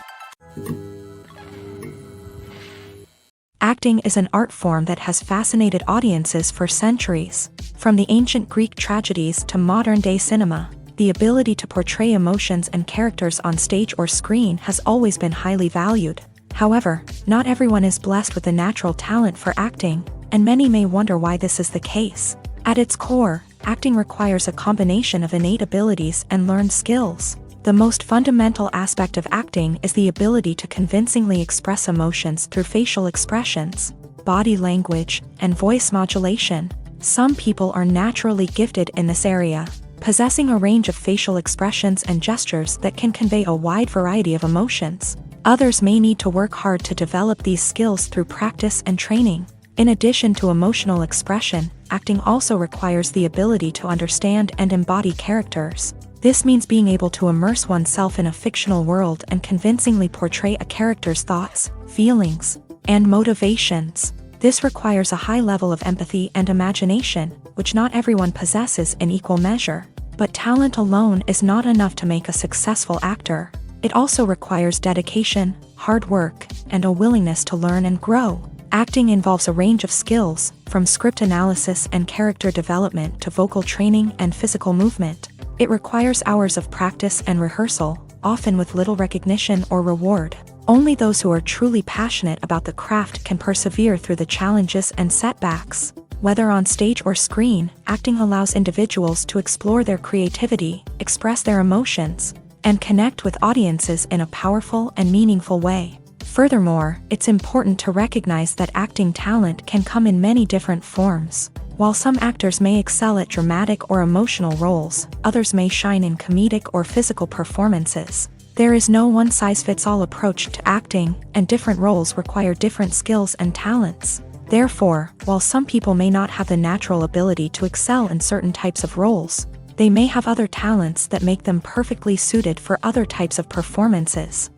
Acting is an art form that has fascinated audiences for centuries. From the ancient Greek tragedies to modern-day cinema, the ability to portray emotions and characters on stage or screen has always been highly valued. However, not everyone is blessed with a natural talent for acting, and many may wonder why this is the case. At its core, acting requires a combination of innate abilities and learned skills. The most fundamental aspect of acting is the ability to convincingly express emotions through facial expressions, body language, and voice modulation. Some people are naturally gifted in this area, possessing a range of facial expressions and gestures that can convey a wide variety of emotions. Others may need to work hard to develop these skills through practice and training. In addition to emotional expression, acting also requires the ability to understand and embody characters. This means being able to immerse oneself in a fictional world and convincingly portray a character's thoughts, feelings, and motivations. This requires a high level of empathy and imagination, which not everyone possesses in equal measure. But talent alone is not enough to make a successful actor. It also requires dedication, hard work, and a willingness to learn and grow. Acting involves a range of skills, from script analysis and character development to vocal training and physical movement. It requires hours of practice and rehearsal, often with little recognition or reward. Only those who are truly passionate about the craft can persevere through the challenges and setbacks. Whether on stage or screen, acting allows individuals to explore their creativity, express their emotions, and connect with audiences in a powerful and meaningful way. Furthermore, it's important to recognize that acting talent can come in many different forms. While some actors may excel at dramatic or emotional roles, others may shine in comedic or physical performances. There is no one-size-fits-all approach to acting, and different roles require different skills and talents. Therefore, while some people may not have the natural ability to excel in certain types of roles, they may have other talents that make them perfectly suited for other types of performances.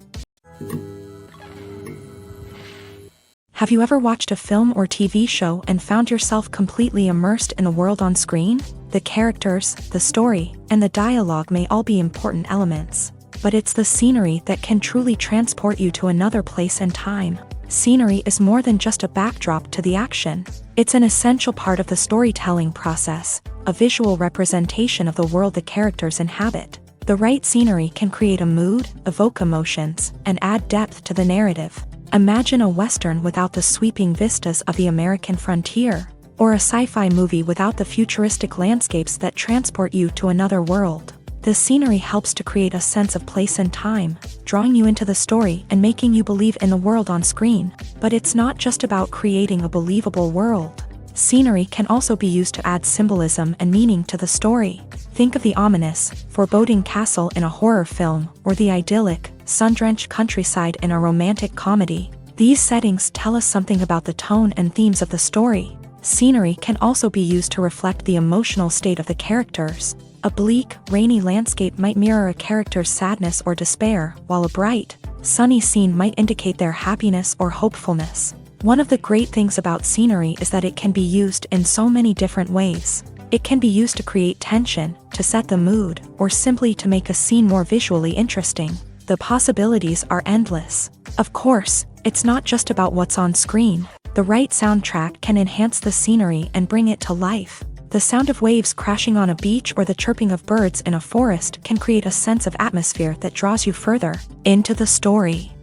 Have you ever watched a film or TV show and found yourself completely immersed in the world on screen? The characters, the story, and the dialogue may all be important elements, but it's the scenery that can truly transport you to another place and time. Scenery is more than just a backdrop to the action. It's an essential part of the storytelling process, a visual representation of the world the characters inhabit. The right scenery can create a mood, evoke emotions, and add depth to the narrative. Imagine a Western without the sweeping vistas of the American frontier, or a sci-fi movie without the futuristic landscapes that transport you to another world. The scenery helps to create a sense of place and time, drawing you into the story and making you believe in the world on screen. But it's not just about creating a believable world. Scenery can also be used to add symbolism and meaning to the story. Think of the ominous, foreboding castle in a horror film, or the idyllic, sun-drenched countryside in a romantic comedy. These settings tell us something about the tone and themes of the story. Scenery can also be used to reflect the emotional state of the characters. A bleak, rainy landscape might mirror a character's sadness or despair, while a bright, sunny scene might indicate their happiness or hopefulness. One of the great things about scenery is that it can be used in so many different ways. It can be used to create tension, to set the mood, or simply to make a scene more visually interesting. The possibilities are endless. Of course, it's not just about what's on screen. The right soundtrack can enhance the scenery and bring it to life. The sound of waves crashing on a beach or the chirping of birds in a forest can create a sense of atmosphere that draws you further into the story.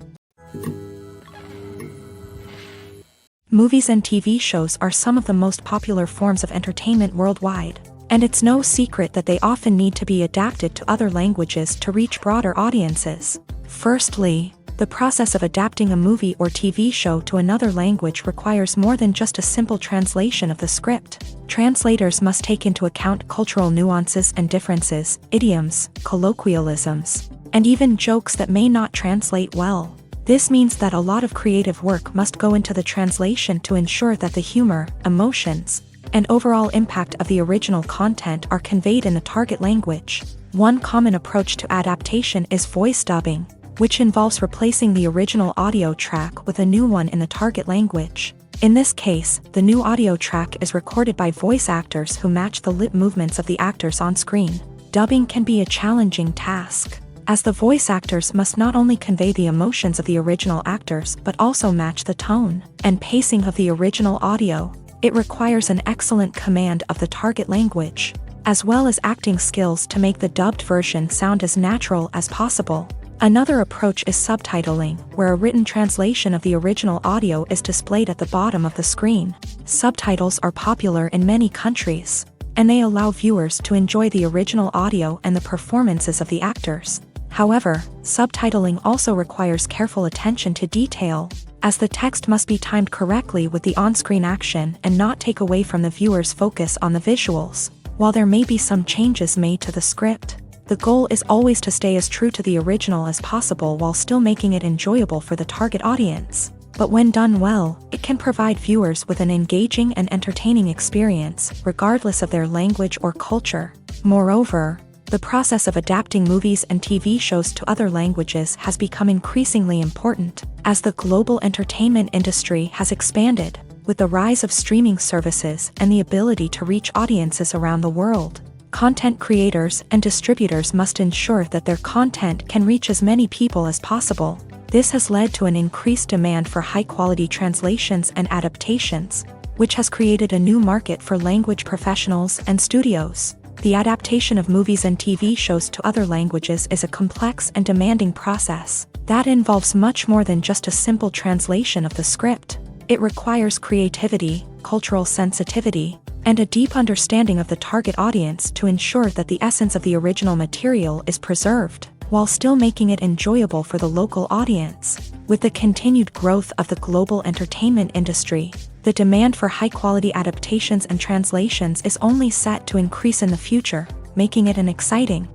Movies and TV shows are some of the most popular forms of entertainment worldwide, and it's no secret that they often need to be adapted to other languages to reach broader audiences. Firstly, the process of adapting a movie or TV show to another language requires more than just a simple translation of the script. Translators must take into account cultural nuances and differences, idioms, colloquialisms, and even jokes that may not translate well. This means that a lot of creative work must go into the translation to ensure that the humor, emotions, and overall impact of the original content are conveyed in the target language. One common approach to adaptation is voice dubbing, which involves replacing the original audio track with a new one in the target language. In this case, the new audio track is recorded by voice actors who match the lip movements of the actors on screen. Dubbing can be a challenging task, as the voice actors must not only convey the emotions of the original actors but also match the tone and pacing of the original audio. It requires an excellent command of the target language, as well as acting skills to make the dubbed version sound as natural as possible. Another approach is subtitling, where a written translation of the original audio is displayed at the bottom of the screen. Subtitles are popular in many countries, and they allow viewers to enjoy the original audio and the performances of the actors. However, subtitling also requires careful attention to detail, as the text must be timed correctly with the on-screen action and not take away from the viewer's focus on the visuals. While there may be some changes made to the script, the goal is always to stay as true to the original as possible while still making it enjoyable for the target audience. But when done well, it can provide viewers with an engaging and entertaining experience, regardless of their language or culture. Moreover, the process of adapting movies and TV shows to other languages has become increasingly important, as the global entertainment industry has expanded, with the rise of streaming services and the ability to reach audiences around the world. Content creators and distributors must ensure that their content can reach as many people as possible. This has led to an increased demand for high-quality translations and adaptations, which has created a new market for language professionals and studios. The adaptation of movies and TV shows to other languages is a complex and demanding process that involves much more than just a simple translation of the script. It requires creativity, cultural sensitivity, and a deep understanding of the target audience to ensure that the essence of the original material is preserved, while still making it enjoyable for the local audience. With the continued growth of the global entertainment industry, the demand for high-quality adaptations and translations is only set to increase in the future, making it an exciting.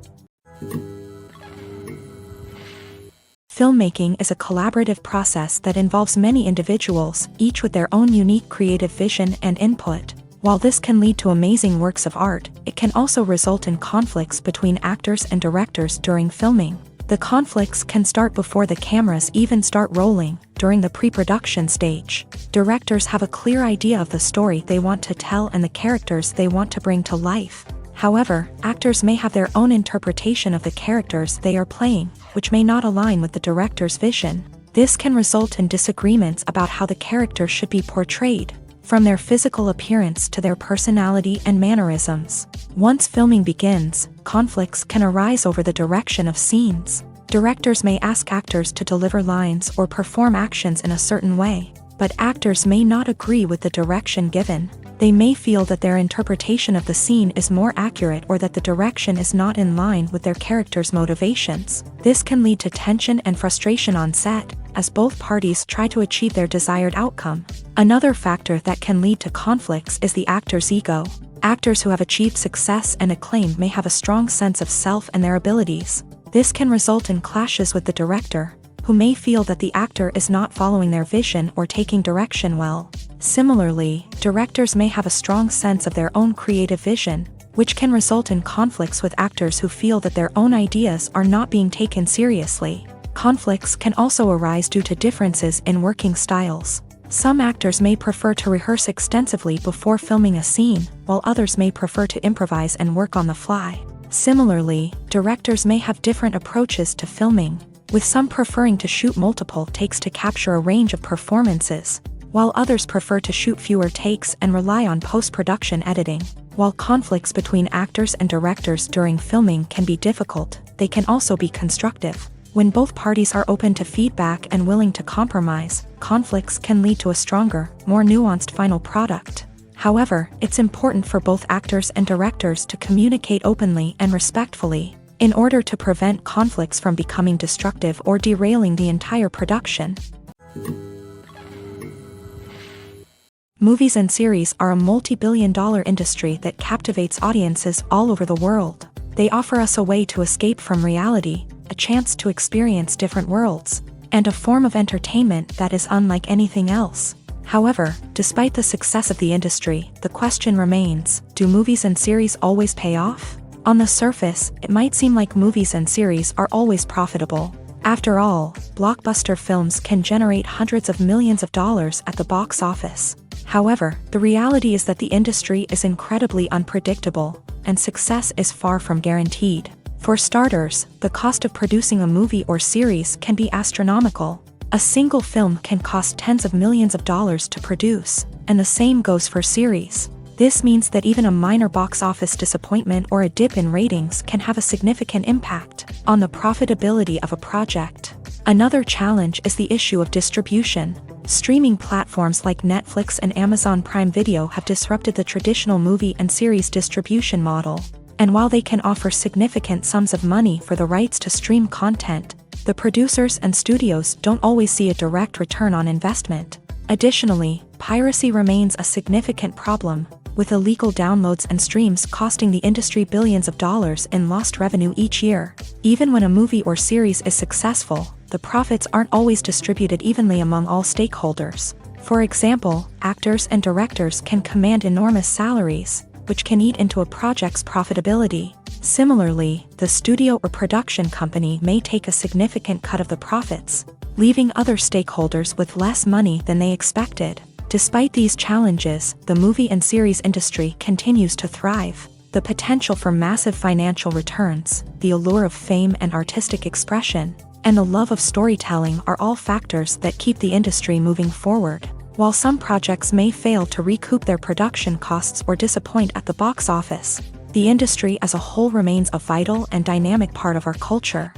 Filmmaking is a collaborative process that involves many individuals, each with their own unique creative vision and input. While this can lead to amazing works of art, it can also result in conflicts between actors and directors during filming. The conflicts can start before the cameras even start rolling, during the pre-production stage. Directors have a clear idea of the story they want to tell and the characters they want to bring to life. However, actors may have their own interpretation of the characters they are playing, which may not align with the director's vision. This can result in disagreements about how the character should be portrayed, from their physical appearance to their personality and mannerisms. Once filming begins, conflicts can arise over the direction of scenes. Directors may ask actors to deliver lines or perform actions in a certain way, but actors may not agree with the direction given. They may feel that their interpretation of the scene is more accurate or that the direction is not in line with their character's motivations. This can lead to tension and frustration on set, as both parties try to achieve their desired outcome. Another factor that can lead to conflicts is the actor's ego. Actors who have achieved success and acclaim may have a strong sense of self and their abilities. This can result in clashes with the director, who may feel that the actor is not following their vision or taking direction well. Similarly, directors may have a strong sense of their own creative vision, which can result in conflicts with actors who feel that their own ideas are not being taken seriously. Conflicts can also arise due to differences in working styles. Some actors may prefer to rehearse extensively before filming a scene, while others may prefer to improvise and work on the fly. Similarly, directors may have different approaches to filming, with some preferring to shoot multiple takes to capture a range of performances, while others prefer to shoot fewer takes and rely on post-production editing. While conflicts between actors and directors during filming can be difficult, they can also be constructive. When both parties are open to feedback and willing to compromise, conflicts can lead to a stronger, more nuanced final product. However, it's important for both actors and directors to communicate openly and respectfully, in order to prevent conflicts from becoming destructive or derailing the entire production. Movies and series are a multi-billion-dollar industry that captivates audiences all over the world. They offer us a way to escape from reality, a chance to experience different worlds, and a form of entertainment that is unlike anything else. However, despite the success of the industry, the question remains, do movies and series always pay off? On the surface, it might seem like movies and series are always profitable. After all, blockbuster films can generate hundreds of millions of dollars at the box office. However, the reality is that the industry is incredibly unpredictable, and success is far from guaranteed. For starters, the cost of producing a movie or series can be astronomical. A single film can cost tens of millions of dollars to produce, and the same goes for series. This means that even a minor box office disappointment or a dip in ratings can have a significant impact on the profitability of a project. Another challenge is the issue of distribution. Streaming platforms like Netflix and Amazon Prime Video have disrupted the traditional movie and series distribution model. And while they can offer significant sums of money for the rights to stream content, the producers and studios don't always see a direct return on investment. Additionally, piracy remains a significant problem, with illegal downloads and streams costing the industry billions of dollars in lost revenue each year. Even when a movie or series is successful, the profits aren't always distributed evenly among all stakeholders. For example, actors and directors can command enormous salaries, which can eat into a project's profitability. Similarly, the studio or production company may take a significant cut of the profits, leaving other stakeholders with less money than they expected. Despite these challenges, the movie and series industry continues to thrive. The potential for massive financial returns, the allure of fame and artistic expression, and the love of storytelling are all factors that keep the industry moving forward. While some projects may fail to recoup their production costs or disappoint at the box office, the industry as a whole remains a vital and dynamic part of our culture.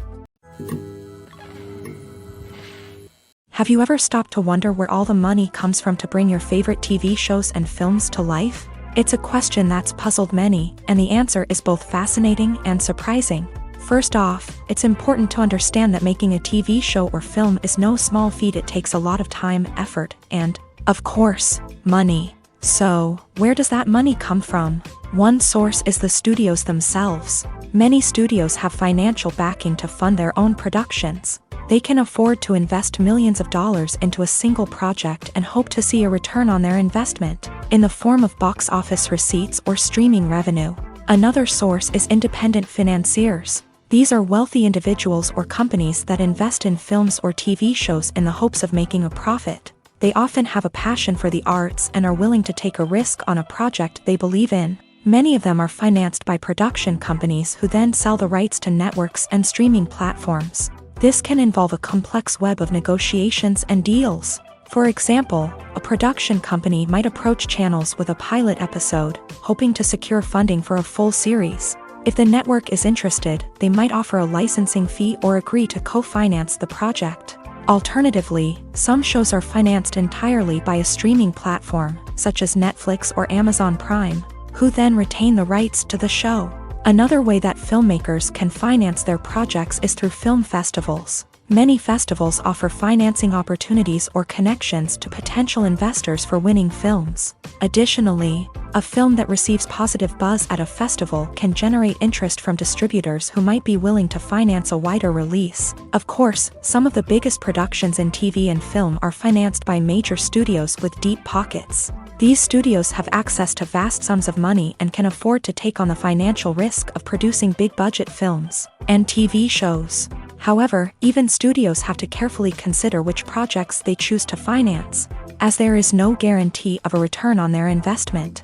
Have you ever stopped to wonder where all the money comes from to bring your favorite TV shows and films to life? It's a question that's puzzled many, and the answer is both fascinating and surprising. First off, it's important to understand that making a TV show or film is no small feat. It takes a lot of time, effort, and, of course, money. So, where does that money come from? One source is the studios themselves. Many studios have financial backing to fund their own productions. They can afford to invest millions of dollars into a single project and hope to see a return on their investment, in the form of box office receipts or streaming revenue. Another source is independent financiers. These are wealthy individuals or companies that invest in films or TV shows in the hopes of making a profit. They often have a passion for the arts and are willing to take a risk on a project they believe in. Many of them are financed by production companies who then sell the rights to networks and streaming platforms. This can involve a complex web of negotiations and deals. For example, a production company might approach channels with a pilot episode, hoping to secure funding for a full series. If the network is interested, they might offer a licensing fee or agree to co-finance the project. Alternatively, some shows are financed entirely by a streaming platform, such as Netflix or Amazon Prime, who then retain the rights to the show. Another way that filmmakers can finance their projects is through film festivals. Many festivals offer financing opportunities or connections to potential investors for winning films. Additionally, a film that receives positive buzz at a festival can generate interest from distributors who might be willing to finance a wider release. Of course, some of the biggest productions in TV and film are financed by major studios with deep pockets. These studios have access to vast sums of money and can afford to take on the financial risk of producing big-budget films and TV shows. However, even studios have to carefully consider which projects they choose to finance, as there is no guarantee of a return on their investment.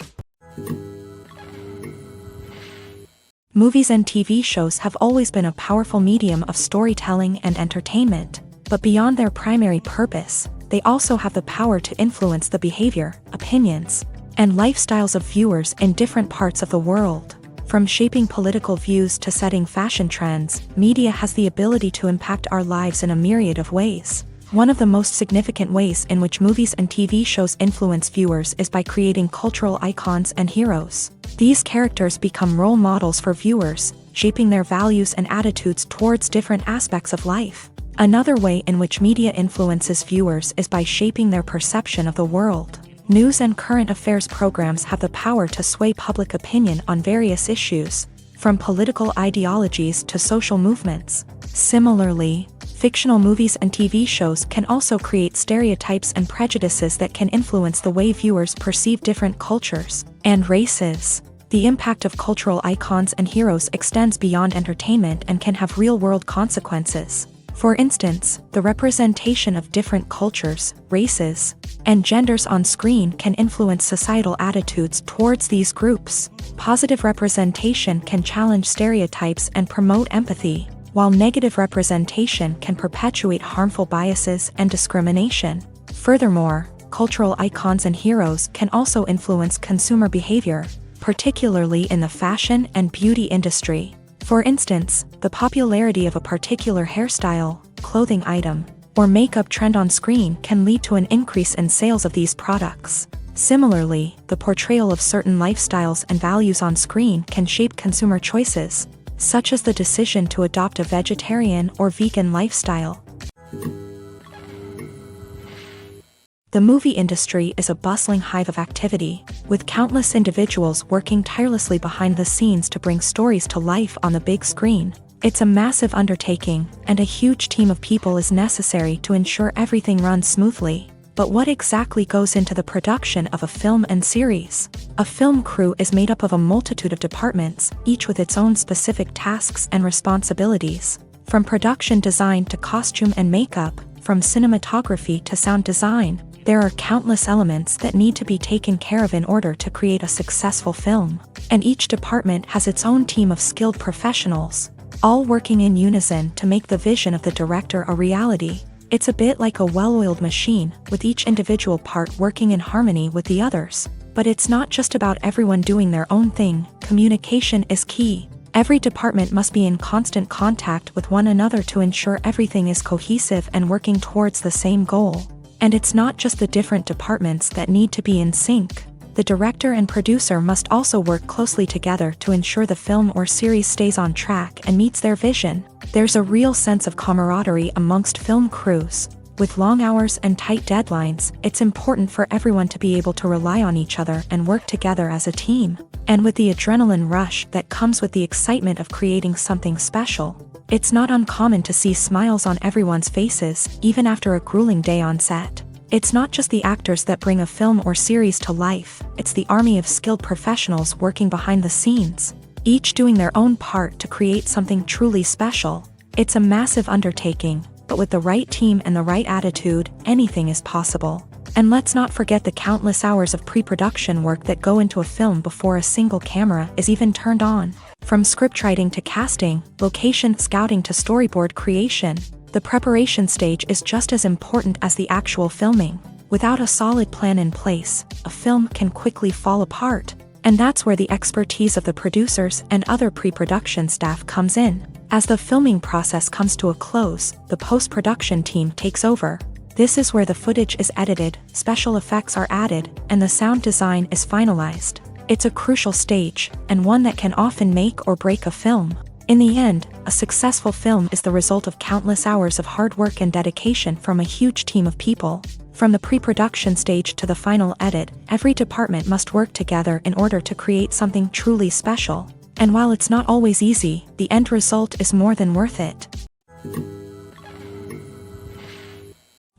Movies and TV shows have always been a powerful medium of storytelling and entertainment, but beyond their primary purpose, they also have the power to influence the behavior, opinions, and lifestyles of viewers in different parts of the world. From shaping political views to setting fashion trends, media has the ability to impact our lives in a myriad of ways. One of the most significant ways in which movies and TV shows influence viewers is by creating cultural icons and heroes. These characters become role models for viewers, shaping their values and attitudes towards different aspects of life. Another way in which media influences viewers is by shaping their perception of the world. News and current affairs programs have the power to sway public opinion on various issues, from political ideologies to social movements. Similarly, fictional movies and TV shows can also create stereotypes and prejudices that can influence the way viewers perceive different cultures and races. The impact of cultural icons and heroes extends beyond entertainment and can have real-world consequences. For instance, the representation of different cultures, races, and genders on screen can influence societal attitudes towards these groups. Positive representation can challenge stereotypes and promote empathy, while negative representation can perpetuate harmful biases and discrimination. Furthermore, cultural icons and heroes can also influence consumer behavior, particularly in the fashion and beauty industry. For instance, the popularity of a particular hairstyle, clothing item, or makeup trend on screen can lead to an increase in sales of these products. Similarly, the portrayal of certain lifestyles and values on screen can shape consumer choices, such as the decision to adopt a vegetarian or vegan lifestyle. The movie industry is a bustling hive of activity, with countless individuals working tirelessly behind the scenes to bring stories to life on the big screen. It's a massive undertaking, and a huge team of people is necessary to ensure everything runs smoothly. But what exactly goes into the production of a film and series? A film crew is made up of a multitude of departments, each with its own specific tasks and responsibilities. From production design to costume and makeup, from cinematography to sound design, there are countless elements that need to be taken care of in order to create a successful film. And each department has its own team of skilled professionals, all working in unison to make the vision of the director a reality. It's a bit like a well-oiled machine, with each individual part working in harmony with the others. But it's not just about everyone doing their own thing. Communication is key. Every department must be in constant contact with one another to ensure everything is cohesive and working towards the same goal. And it's not just the different departments that need to be in sync. The director and producer must also work closely together to ensure the film or series stays on track and meets their vision. There's a real sense of camaraderie amongst film crews. With long hours and tight deadlines, it's important for everyone to be able to rely on each other and work together as a team. And with the adrenaline rush that comes with the excitement of creating something special, it's not uncommon to see smiles on everyone's faces, even after a grueling day on set. It's not just the actors that bring a film or series to life, it's the army of skilled professionals working behind the scenes. each doing their own part to create something truly special. It's a massive undertaking, but with the right team and the right attitude, anything is possible. And let's not forget the countless hours of pre-production work that go into a film before a single camera is even turned on. From scriptwriting to casting, location scouting to storyboard creation, the preparation stage is just as important as the actual filming. Without a solid plan in place, a film can quickly fall apart. And that's where the expertise of the producers and other pre-production staff comes in. As the filming process comes to a close, the post-production team takes over. This is where the footage is edited, special effects are added, and the sound design is finalized. It's a crucial stage, and one that can often make or break a film. In the end, a successful film is the result of countless hours of hard work and dedication from a huge team of people. From the pre-production stage to the final edit, every department must work together in order to create something truly special. And while it's not always easy, the end result is more than worth it.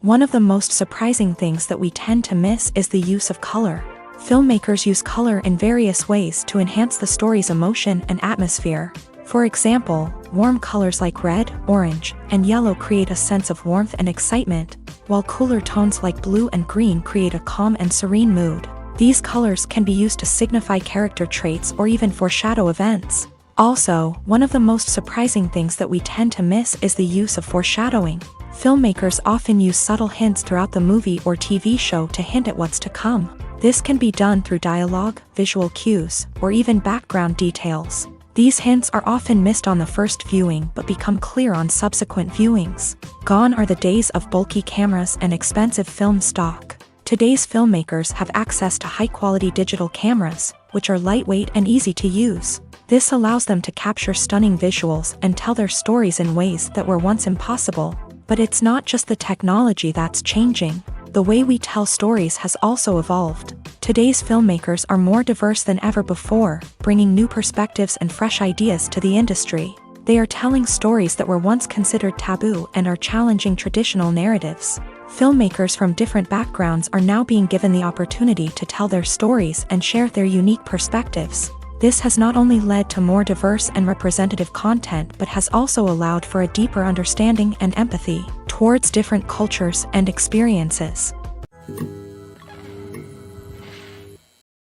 One of the most surprising things that we tend to miss is the use of color. Filmmakers use color in various ways to enhance the story's emotion and atmosphere. For example, warm colors like red, orange, and yellow create a sense of warmth and excitement, while cooler tones like blue and green create a calm and serene mood. These colors can be used to signify character traits or even foreshadow events. Also, one of the most surprising things that we tend to miss is the use of foreshadowing. Filmmakers often use subtle hints throughout the movie or TV show to hint at what's to come. This can be done through dialogue, visual cues, or even background details. These hints are often missed on the first viewing but become clear on subsequent viewings. Gone are the days of bulky cameras and expensive film stock. Today's filmmakers have access to high-quality digital cameras, which are lightweight and easy to use. This allows them to capture stunning visuals and tell their stories in ways that were once impossible. But it's not just the technology that's changing. The way we tell stories has also evolved. Today's filmmakers are more diverse than ever before, bringing new perspectives and fresh ideas to the industry. They are telling stories that were once considered taboo and are challenging traditional narratives. Filmmakers from different backgrounds are now being given the opportunity to tell their stories and share their unique perspectives. This has not only led to more diverse and representative content but has also allowed for a deeper understanding and empathy towards different cultures and experiences.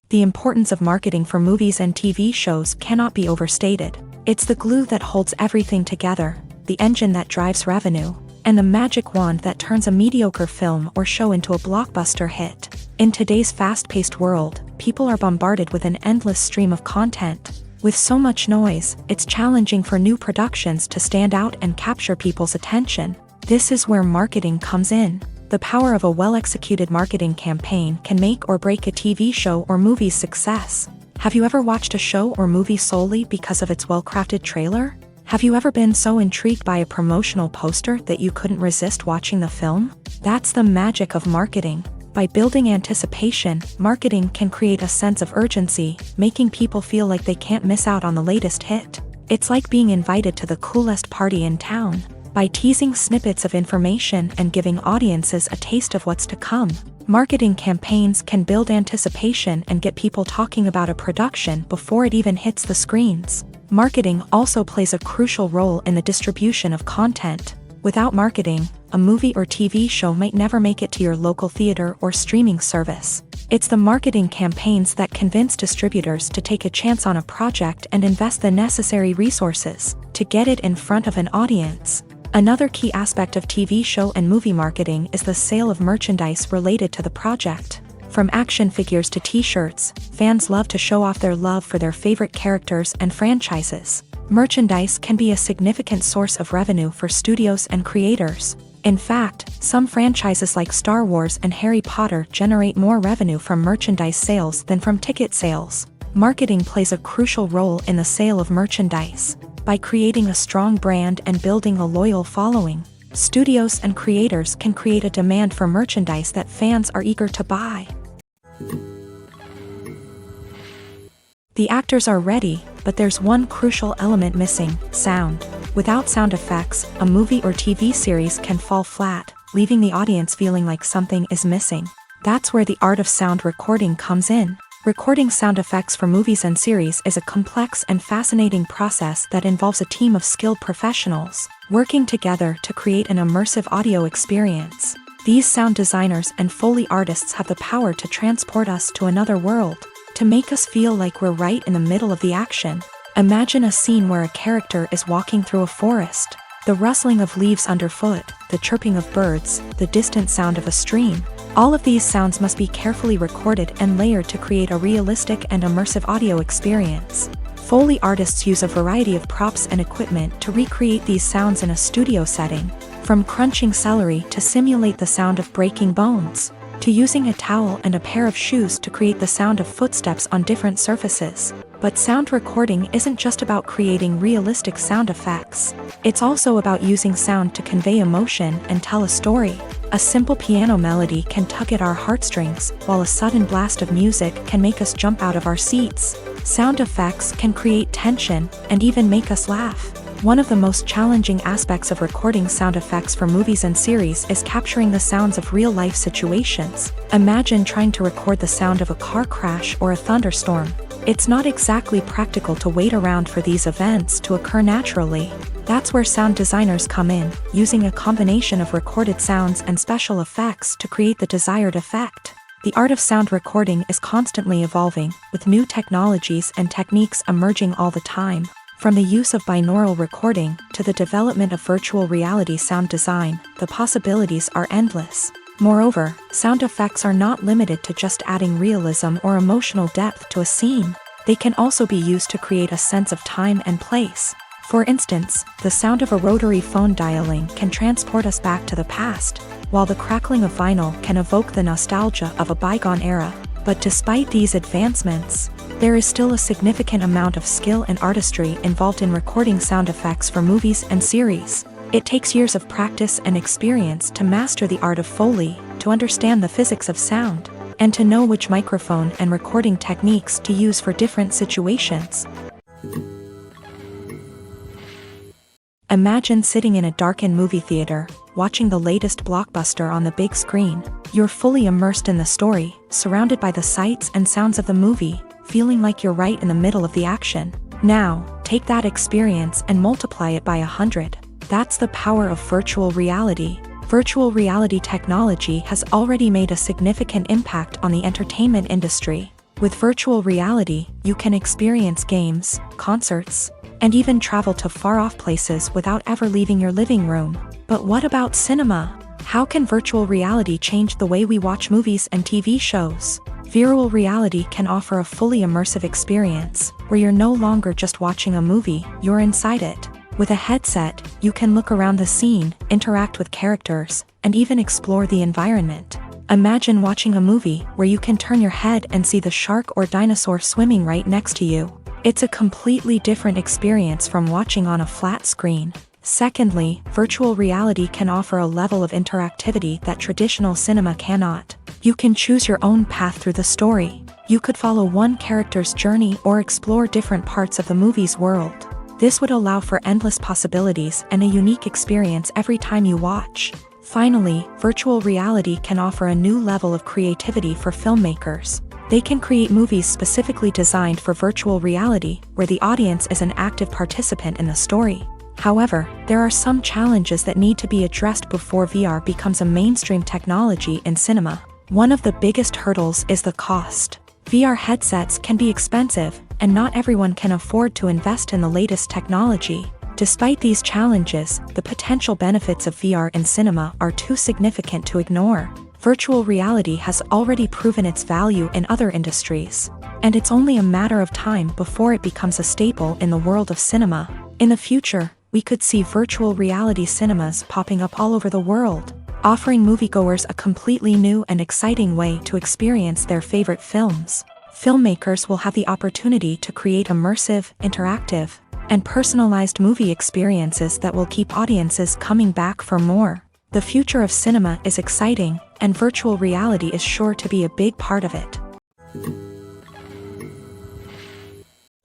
The importance of marketing for movies and TV shows cannot be overstated. It's the glue that holds everything together, the engine that drives revenue, and the magic wand that turns a mediocre film or show into a blockbuster hit. In today's fast-paced world, people are bombarded with an endless stream of content. With so much noise, it's challenging for new productions to stand out and capture people's attention. This is where marketing comes in. The power of a well-executed marketing campaign can make or break a TV show or movie's success. Have you ever watched a show or movie solely because of its well-crafted trailer? Have you ever been so intrigued by a promotional poster that you couldn't resist watching the film? That's the magic of marketing. By building anticipation, marketing can create a sense of urgency, making people feel like they can't miss out on the latest hit. It's like being invited to the coolest party in town. By teasing snippets of information and giving audiences a taste of what's to come, marketing campaigns can build anticipation and get people talking about a production before it even hits the screens. Marketing also plays a crucial role in the distribution of content. Without marketing, a movie or TV show might never make it to your local theater or streaming service. It's the marketing campaigns that convince distributors to take a chance on a project and invest the necessary resources to get it in front of an audience. Another key aspect of TV show and movie marketing is the sale of merchandise related to the project. From action figures to t-shirts, fans love to show off their love for their favorite characters and franchises. Merchandise can be a significant source of revenue for studios and creators. In fact, some franchises like Star Wars and Harry Potter generate more revenue from merchandise sales than from ticket sales. Marketing plays a crucial role in the sale of merchandise. By creating a strong brand and building a loyal following, studios and creators can create a demand for merchandise that fans are eager to buy. The actors are ready, but there's one crucial element missing: sound. Without sound effects, a movie or TV series can fall flat, leaving the audience feeling like something is missing. That's where the art of sound recording comes in. Recording sound effects for movies and series is a complex and fascinating process that involves a team of skilled professionals working together to create an immersive audio experience. These sound designers and Foley artists have the power to transport us to another world, to make us feel like we're right in the middle of the action. Imagine a scene where a character is walking through a forest. The rustling of leaves underfoot, the chirping of birds, the distant sound of a stream. All of these sounds must be carefully recorded and layered to create a realistic and immersive audio experience. Foley artists use a variety of props and equipment to recreate these sounds in a studio setting, from crunching celery to simulate the sound of breaking bones, to using a towel and a pair of shoes to create the sound of footsteps on different surfaces. But sound recording isn't just about creating realistic sound effects. It's also about using sound to convey emotion and tell a story. A simple piano melody can tug at our heartstrings, while a sudden blast of music can make us jump out of our seats. Sound effects can create tension and even make us laugh. One of the most challenging aspects of recording sound effects for movies and series is capturing the sounds of real-life situations. Imagine trying to record the sound of a car crash or a thunderstorm. It's not exactly practical to wait around for these events to occur naturally. That's where sound designers come in, using a combination of recorded sounds and special effects to create the desired effect. The art of sound recording is constantly evolving, with new technologies and techniques emerging all the time. From the use of binaural recording to the development of virtual reality sound design, the possibilities are endless. Moreover, sound effects are not limited to just adding realism or emotional depth to a scene. They can also be used to create a sense of time and place. For instance, the sound of a rotary phone dialing can transport us back to the past, while the crackling of vinyl can evoke the nostalgia of a bygone era. But despite these advancements, there is still a significant amount of skill and artistry involved in recording sound effects for movies and series. It takes years of practice and experience to master the art of Foley, to understand the physics of sound, and to know which microphone and recording techniques to use for different situations. Imagine sitting in a darkened movie theater, watching the latest blockbuster on the big screen. You're fully immersed in the story, surrounded by the sights and sounds of the movie, feeling like you're right in the middle of the action. Now, take that experience and multiply it by 100. That's the power of virtual reality. Virtual reality technology has already made a significant impact on the entertainment industry. With virtual reality, you can experience games, concerts, and even travel to far-off places without ever leaving your living room. But what about cinema? How can virtual reality change the way we watch movies and TV shows? Virtual reality can offer a fully immersive experience, where you're no longer just watching a movie, you're inside it. With a headset, you can look around the scene, interact with characters, and even explore the environment. Imagine watching a movie where you can turn your head and see the shark or dinosaur swimming right next to you. It's a completely different experience from watching on a flat screen. Secondly, virtual reality can offer a level of interactivity that traditional cinema cannot. You can choose your own path through the story. You could follow one character's journey or explore different parts of the movie's world. This would allow for endless possibilities and a unique experience every time you watch. Finally, virtual reality can offer a new level of creativity for filmmakers. They can create movies specifically designed for virtual reality, where the audience is an active participant in the story. However, there are some challenges that need to be addressed before VR becomes a mainstream technology in cinema. One of the biggest hurdles is the cost. VR headsets can be expensive, and not everyone can afford to invest in the latest technology. Despite these challenges, the potential benefits of VR in cinema are too significant to ignore. Virtual reality has already proven its value in other industries, and it's only a matter of time before it becomes a staple in the world of cinema. In the future, we could see virtual reality cinemas popping up all over the world, offering moviegoers a completely new and exciting way to experience their favorite films. Filmmakers will have the opportunity to create immersive, interactive, and personalized movie experiences that will keep audiences coming back for more. The future of cinema is exciting, and virtual reality is sure to be a big part of it.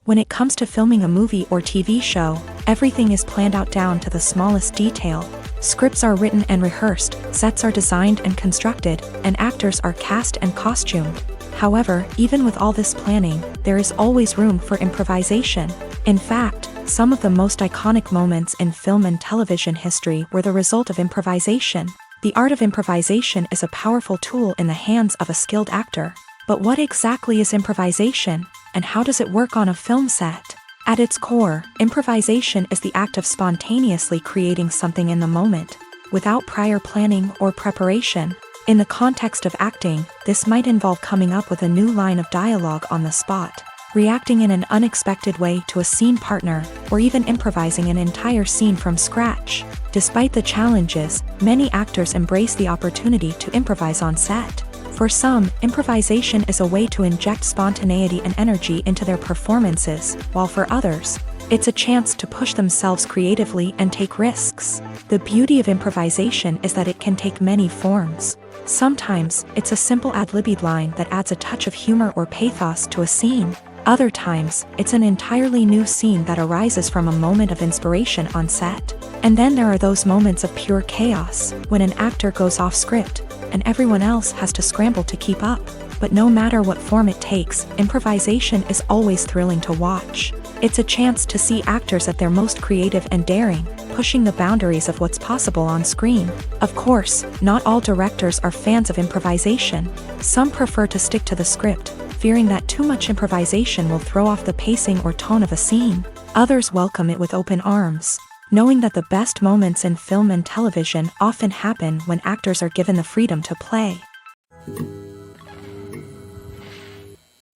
When it comes to filming a movie or TV show, everything is planned out down to the smallest detail. Scripts are written and rehearsed, sets are designed and constructed, and actors are cast and costumed. However, even with all this planning, there is always room for improvisation. In fact, some of the most iconic moments in film and television history were the result of improvisation. The art of improvisation is a powerful tool in the hands of a skilled actor. But what exactly is improvisation, and how does it work on a film set? At its core, improvisation is the act of spontaneously creating something in the moment, without prior planning or preparation. In the context of acting, this might involve coming up with a new line of dialogue on the spot, reacting in an unexpected way to a scene partner, or even improvising an entire scene from scratch. Despite the challenges, many actors embrace the opportunity to improvise on set. For some, improvisation is a way to inject spontaneity and energy into their performances, while for others, it's a chance to push themselves creatively and take risks. The beauty of improvisation is that it can take many forms. Sometimes, it's a simple ad-libbed line that adds a touch of humor or pathos to a scene. Other times, it's an entirely new scene that arises from a moment of inspiration on set. And then there are those moments of pure chaos, when an actor goes off script, and everyone else has to scramble to keep up. But no matter what form it takes, improvisation is always thrilling to watch. It's a chance to see actors at their most creative and daring, pushing the boundaries of what's possible on screen. Of course, not all directors are fans of improvisation. Some prefer to stick to the script, fearing that too much improvisation will throw off the pacing or tone of a scene. Others welcome it with open arms, knowing that the best moments in film and television often happen when actors are given the freedom to play.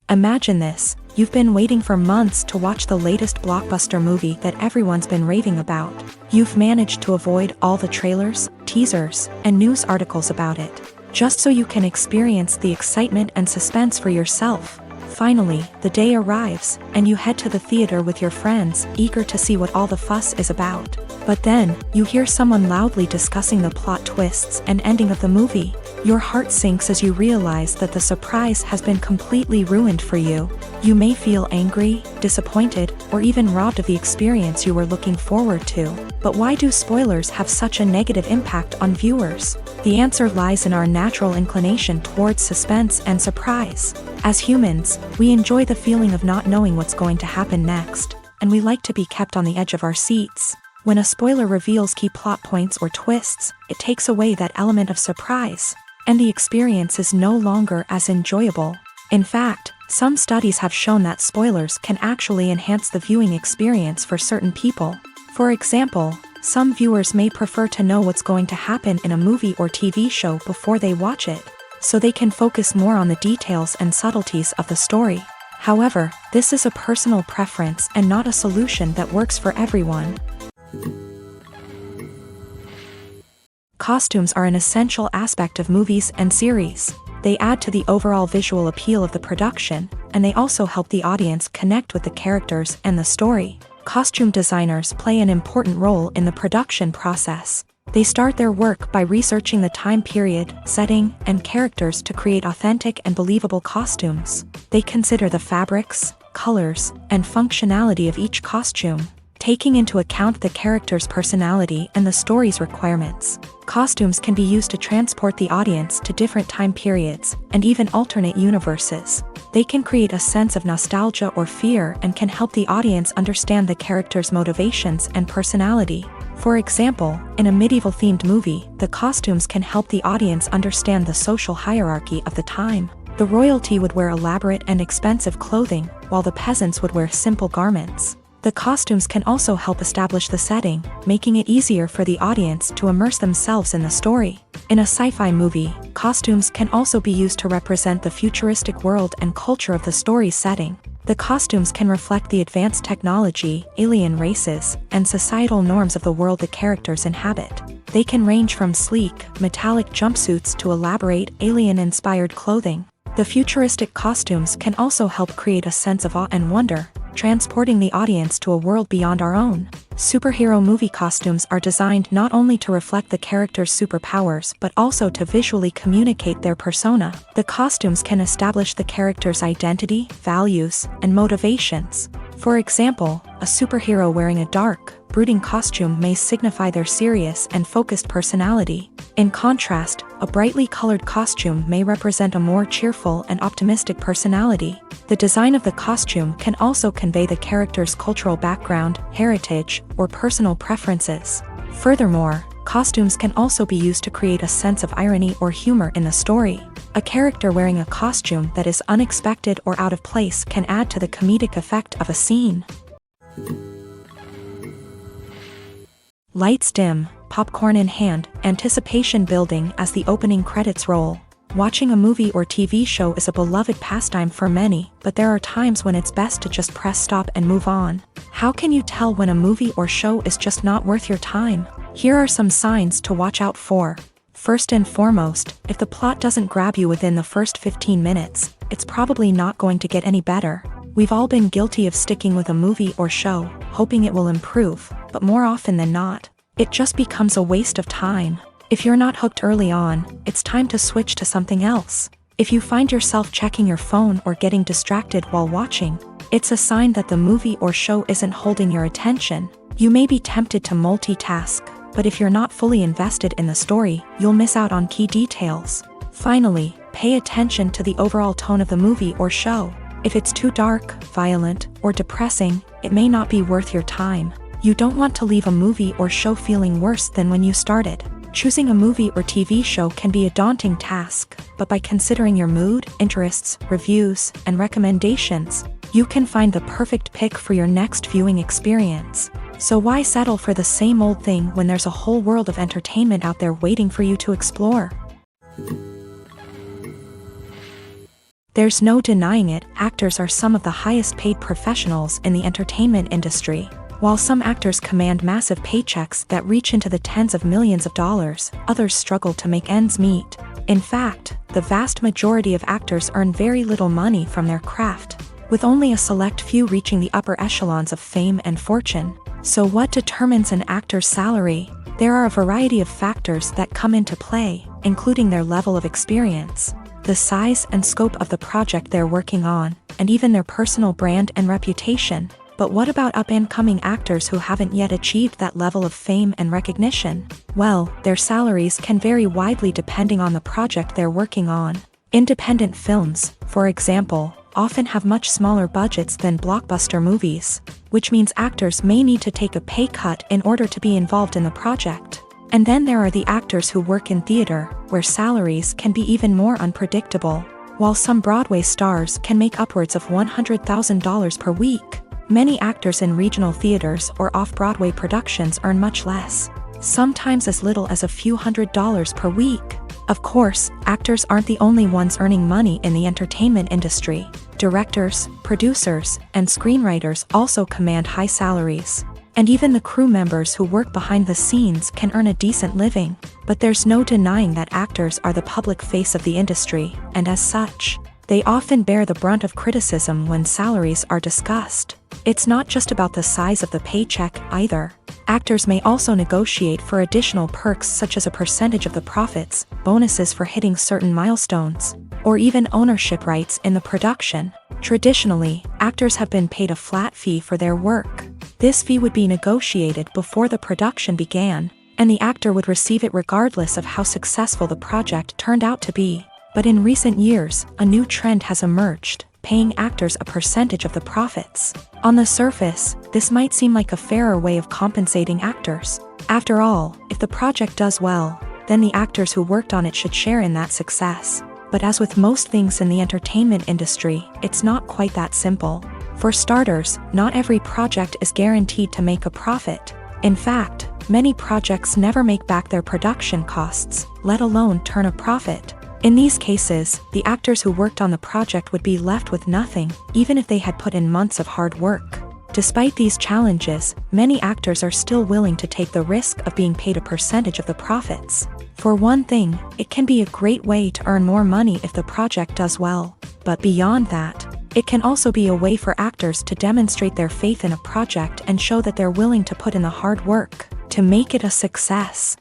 Imagine this: you've been waiting for months to watch the latest blockbuster movie that everyone's been raving about. You've managed to avoid all the trailers, teasers, and news articles about it, just so you can experience the excitement and suspense for yourself. Finally, the day arrives, and you head to the theater with your friends, eager to see what all the fuss is about. But then, you hear someone loudly discussing the plot twists and ending of the movie. Your heart sinks as you realize that the surprise has been completely ruined for you. You may feel angry, disappointed, or even robbed of the experience you were looking forward to. But why do spoilers have such a negative impact on viewers? The answer lies in our natural inclination towards suspense and surprise. As humans, we enjoy the feeling of not knowing what's going to happen next, and we like to be kept on the edge of our seats. When a spoiler reveals key plot points or twists, it takes away that element of surprise, and the experience is no longer as enjoyable. In fact, some studies have shown that spoilers can actually enhance the viewing experience for certain people. For example, some viewers may prefer to know what's going to happen in a movie or TV show before they watch it, so they can focus more on the details and subtleties of the story. However, this is a personal preference and not a solution that works for everyone. Costumes are an essential aspect of movies and series. They add to the overall visual appeal of the production, and they also help the audience connect with the characters and the story. Costume designers play an important role in the production process. They start their work by researching the time period, setting, and characters to create authentic and believable costumes. They consider the fabrics, colors, and functionality of each costume, taking into account the character's personality and the story's requirements. Costumes can be used to transport the audience to different time periods, and even alternate universes. They can create a sense of nostalgia or fear and can help the audience understand the character's motivations and personality. For example, in a medieval-themed movie, the costumes can help the audience understand the social hierarchy of the time. The royalty would wear elaborate and expensive clothing, while the peasants would wear simple garments. The costumes can also help establish the setting, making it easier for the audience to immerse themselves in the story. In a sci-fi movie, costumes can also be used to represent the futuristic world and culture of the story's setting. The costumes can reflect the advanced technology, alien races, and societal norms of the world the characters inhabit. They can range from sleek, metallic jumpsuits to elaborate, alien-inspired clothing. The futuristic costumes can also help create a sense of awe and wonder, transporting the audience to a world beyond our own. Superhero movie costumes are designed not only to reflect the character's superpowers but also to visually communicate their persona. The costumes can establish the character's identity, values, and motivations. For example, a superhero wearing a dark, brooding costume may signify their serious and focused personality. In contrast, a brightly colored costume may represent a more cheerful and optimistic personality. The design of the costume can also convey the character's cultural background, heritage, or personal preferences. Furthermore, costumes can also be used to create a sense of irony or humor in the story. A character wearing a costume that is unexpected or out of place can add to the comedic effect of a scene. Lights dim, popcorn in hand, anticipation building as the opening credits roll. Watching a movie or TV show is a beloved pastime for many, but there are times when it's best to just press stop and move on. How can you tell when a movie or show is just not worth your time? Here are some signs to watch out for. First and foremost, if the plot doesn't grab you within the first 15 minutes, it's probably not going to get any better. We've all been guilty of sticking with a movie or show, hoping it will improve, but more often than not, it just becomes a waste of time. If you're not hooked early on, it's time to switch to something else. If you find yourself checking your phone or getting distracted while watching, it's a sign that the movie or show isn't holding your attention. You may be tempted to multitask, but if you're not fully invested in the story, you'll miss out on key details. Finally, pay attention to the overall tone of the movie or show. If it's too dark, violent, or depressing, it may not be worth your time. You don't want to leave a movie or show feeling worse than when you started. Choosing a movie or TV show can be a daunting task, but by considering your mood, interests, reviews, and recommendations, you can find the perfect pick for your next viewing experience. So why settle for the same old thing when there's a whole world of entertainment out there waiting for you to explore? There's no denying it, actors are some of the highest paid professionals in the entertainment industry. While some actors command massive paychecks that reach into the tens of millions of dollars, others struggle to make ends meet. In fact, the vast majority of actors earn very little money from their craft, with only a select few reaching the upper echelons of fame and fortune. So what determines an actor's salary? There are a variety of factors that come into play, including their level of experience, the size and scope of the project they're working on, and even their personal brand and reputation. But what about up-and-coming actors who haven't yet achieved that level of fame and recognition? Well, their salaries can vary widely depending on the project they're working on. Independent films, for example, often have much smaller budgets than blockbuster movies, which means actors may need to take a pay cut in order to be involved in the project. And then there are the actors who work in theater, where salaries can be even more unpredictable. While some Broadway stars can make upwards of $100,000 per week, many actors in regional theaters or off-Broadway productions earn much less, sometimes as little as a few $100s per week. Of course, actors aren't the only ones earning money in the entertainment industry. Directors, producers, and screenwriters also command high salaries. And even the crew members who work behind the scenes can earn a decent living. But there's no denying that actors are the public face of the industry, and as such, they often bear the brunt of criticism when salaries are discussed. It's not just about the size of the paycheck either. Actors may also negotiate for additional perks such as a percentage of the profits, bonuses for hitting certain milestones, or even ownership rights in the production. Traditionally, actors have been paid a flat fee for their work. This fee would be negotiated before the production began, and the actor would receive it regardless of how successful the project turned out to be. But in recent years, a new trend has emerged, paying actors a percentage of the profits. On the surface, this might seem like a fairer way of compensating actors. After all, if the project does well, then the actors who worked on it should share in that success. But as with most things in the entertainment industry, it's not quite that simple. For starters, not every project is guaranteed to make a profit. In fact, many projects never make back their production costs, let alone turn a profit. In these cases, the actors who worked on the project would be left with nothing, even if they had put in months of hard work. Despite these challenges, many actors are still willing to take the risk of being paid a percentage of the profits. For one thing, it can be a great way to earn more money if the project does well. But beyond that, it can also be a way for actors to demonstrate their faith in a project and show that they're willing to put in the hard work to make it a success.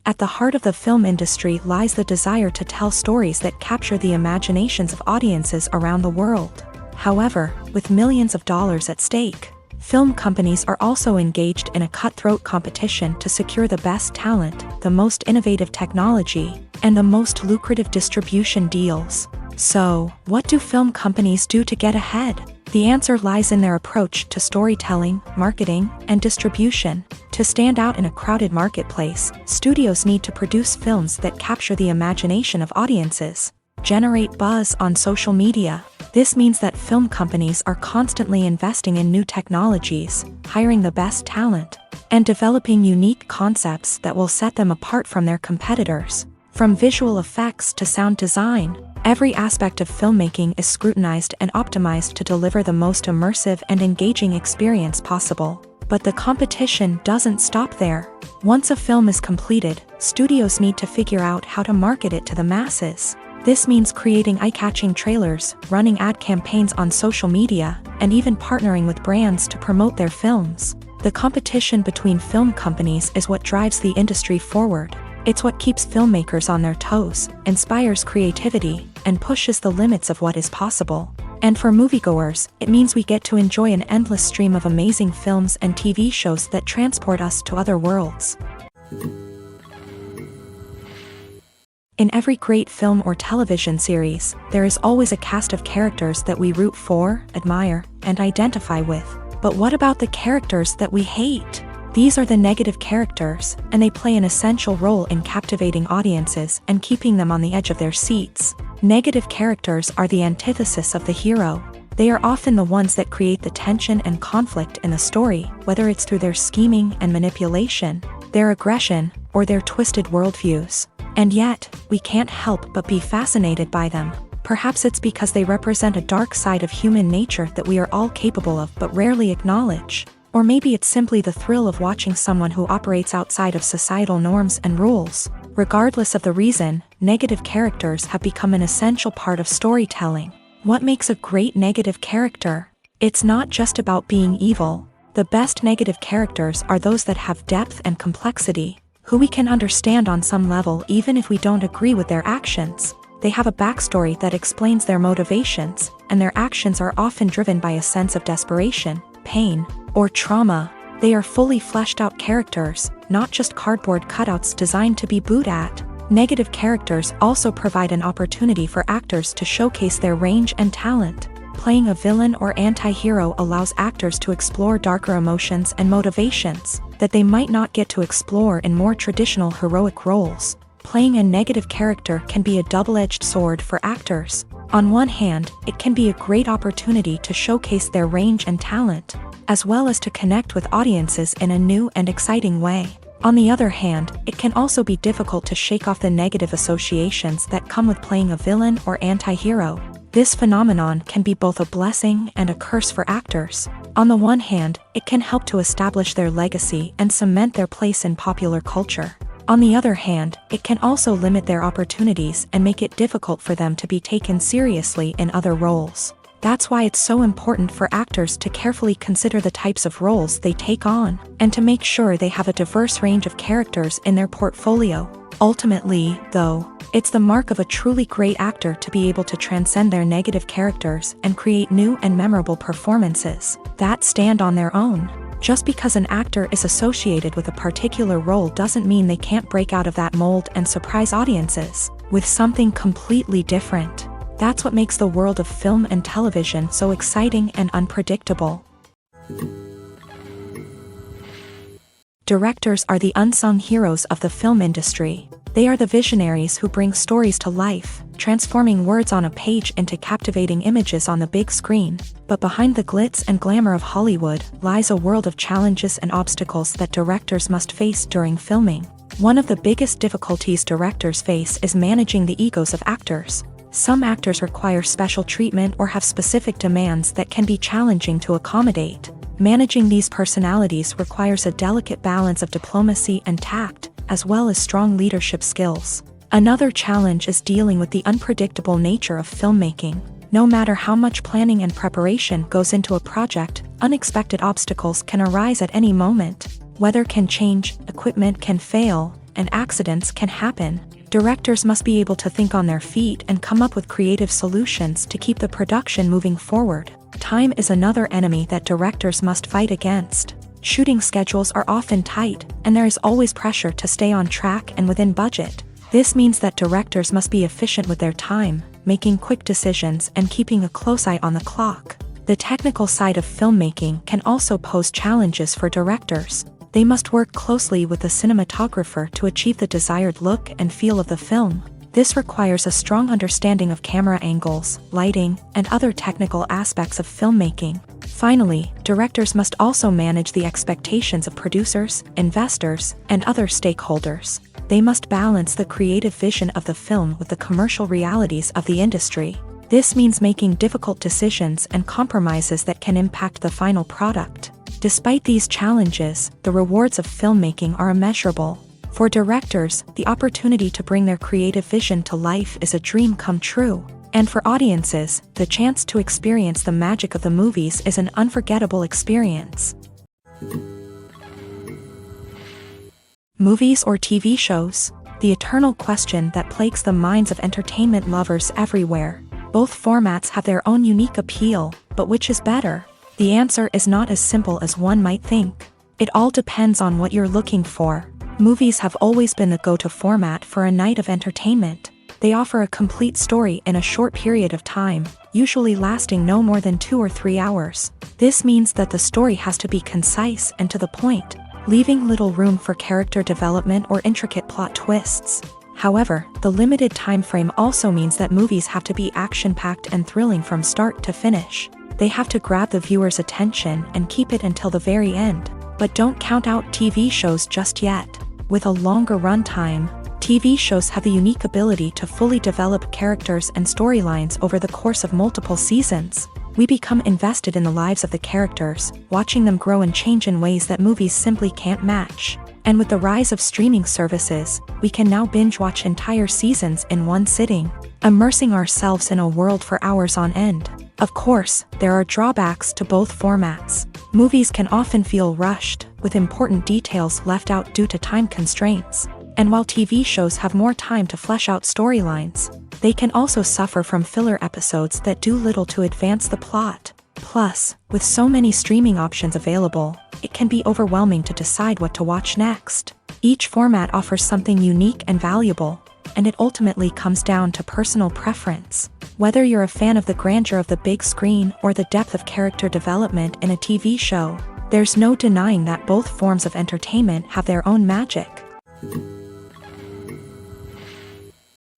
At the heart of the film industry lies the desire to tell stories that capture the imaginations of audiences around the world. However, with millions of dollars at stake, film companies are also engaged in a cutthroat competition to secure the best talent, the most innovative technology, and the most lucrative distribution deals. So, what do film companies do to get ahead? The answer lies in their approach to storytelling, marketing, and distribution. To stand out in a crowded marketplace, studios need to produce films that capture the imagination of audiences, generate buzz on social media. This means that film companies are constantly investing in new technologies, hiring the best talent, and developing unique concepts that will set them apart from their competitors. From visual effects to sound design, every aspect of filmmaking is scrutinized and optimized to deliver the most immersive and engaging experience possible. But the competition doesn't stop there. Once a film is completed, studios need to figure out how to market it to the masses. This means creating eye-catching trailers, running ad campaigns on social media, and even partnering with brands to promote their films. The competition between film companies is what drives the industry forward. It's what keeps filmmakers on their toes, inspires creativity, and pushes the limits of what is possible. And for moviegoers, it means we get to enjoy an endless stream of amazing films and TV shows that transport us to other worlds. In every great film or television series, there is always a cast of characters that we root for, admire, and identify with. But what about the characters that we hate? These are the negative characters, and they play an essential role in captivating audiences and keeping them on the edge of their seats. Negative characters are the antithesis of the hero. They are often the ones that create the tension and conflict in the story, whether it's through their scheming and manipulation, their aggression, or their twisted worldviews. And yet, we can't help but be fascinated by them. Perhaps it's because they represent a dark side of human nature that we are all capable of but rarely acknowledge. Or maybe it's simply the thrill of watching someone who operates outside of societal norms and rules. Regardless of the reason, negative characters have become an essential part of storytelling. What makes a great negative character? It's not just about being evil. The best negative characters are those that have depth and complexity, who we can understand on some level even if we don't agree with their actions. They have a backstory that explains their motivations, and their actions are often driven by a sense of desperation, pain, or trauma. They are fully fleshed out characters, not just cardboard cutouts designed to be booed at. Negative characters also provide an opportunity for actors to showcase their range and talent. Playing a villain or anti-hero allows actors to explore darker emotions and motivations that they might not get to explore in more traditional heroic roles. Playing a negative character can be a double-edged sword for actors. On one hand, it can be a great opportunity to showcase their range and talent, as well as to connect with audiences in a new and exciting way. On the other hand, it can also be difficult to shake off the negative associations that come with playing a villain or anti-hero. This phenomenon can be both a blessing and a curse for actors. On the one hand, it can help to establish their legacy and cement their place in popular culture. On the other hand, it can also limit their opportunities and make it difficult for them to be taken seriously in other roles. That's why it's so important for actors to carefully consider the types of roles they take on, and to make sure they have a diverse range of characters in their portfolio. Ultimately, though, it's the mark of a truly great actor to be able to transcend their negative characters and create new and memorable performances that stand on their own. Just because an actor is associated with a particular role doesn't mean they can't break out of that mold and surprise audiences with something completely different. That's what makes the world of film and television so exciting and unpredictable. Directors are the unsung heroes of the film industry. They are the visionaries who bring stories to life, transforming words on a page into captivating images on the big screen. But behind the glitz and glamour of Hollywood lies a world of challenges and obstacles that directors must face during filming. One of the biggest difficulties directors face is managing the egos of actors. Some actors require special treatment or have specific demands that can be challenging to accommodate. Managing these personalities requires a delicate balance of diplomacy and tact, as well as strong leadership skills. Another challenge is dealing with the unpredictable nature of filmmaking. No matter how much planning and preparation goes into a project, unexpected obstacles can arise at any moment. Weather can change, equipment can fail, and accidents can happen. Directors must be able to think on their feet and come up with creative solutions to keep the production moving forward. Time is another enemy that directors must fight against. Shooting schedules are often tight, and there is always pressure to stay on track and within budget. This means that directors must be efficient with their time, making quick decisions and keeping a close eye on the clock. The technical side of filmmaking can also pose challenges for directors. They must work closely with the cinematographer to achieve the desired look and feel of the film. This requires a strong understanding of camera angles, lighting, and other technical aspects of filmmaking. Finally, directors must also manage the expectations of producers, investors, and other stakeholders. They must balance the creative vision of the film with the commercial realities of the industry. This means making difficult decisions and compromises that can impact the final product. Despite these challenges, the rewards of filmmaking are immeasurable. For directors, the opportunity to bring their creative vision to life is a dream come true. And for audiences, the chance to experience the magic of the movies is an unforgettable experience. Movies or TV shows? The eternal question that plagues the minds of entertainment lovers everywhere. Both formats have their own unique appeal, but which is better? The answer is not as simple as one might think. It all depends on what you're looking for. Movies have always been the go-to format for a night of entertainment. They offer a complete story in a short period of time, usually lasting no more than 2 or 3 hours. This means that the story has to be concise and to the point, leaving little room for character development or intricate plot twists. However, the limited time frame also means that movies have to be action-packed and thrilling from start to finish. They have to grab the viewer's attention and keep it until the very end. But don't count out TV shows just yet. With a longer runtime, TV shows have the unique ability to fully develop characters and storylines over the course of multiple seasons. We become invested in the lives of the characters, watching them grow and change in ways that movies simply can't match. And with the rise of streaming services, we can now binge-watch entire seasons in one sitting, immersing ourselves in a world for hours on end. Of course, there are drawbacks to both formats. Movies can often feel rushed, with important details left out due to time constraints. And while TV shows have more time to flesh out storylines, they can also suffer from filler episodes that do little to advance the plot. Plus, with so many streaming options available, it can be overwhelming to decide what to watch next. Each format offers something unique and valuable, and it ultimately comes down to personal preference. Whether you're a fan of the grandeur of the big screen or the depth of character development in a TV show, there's no denying that both forms of entertainment have their own magic.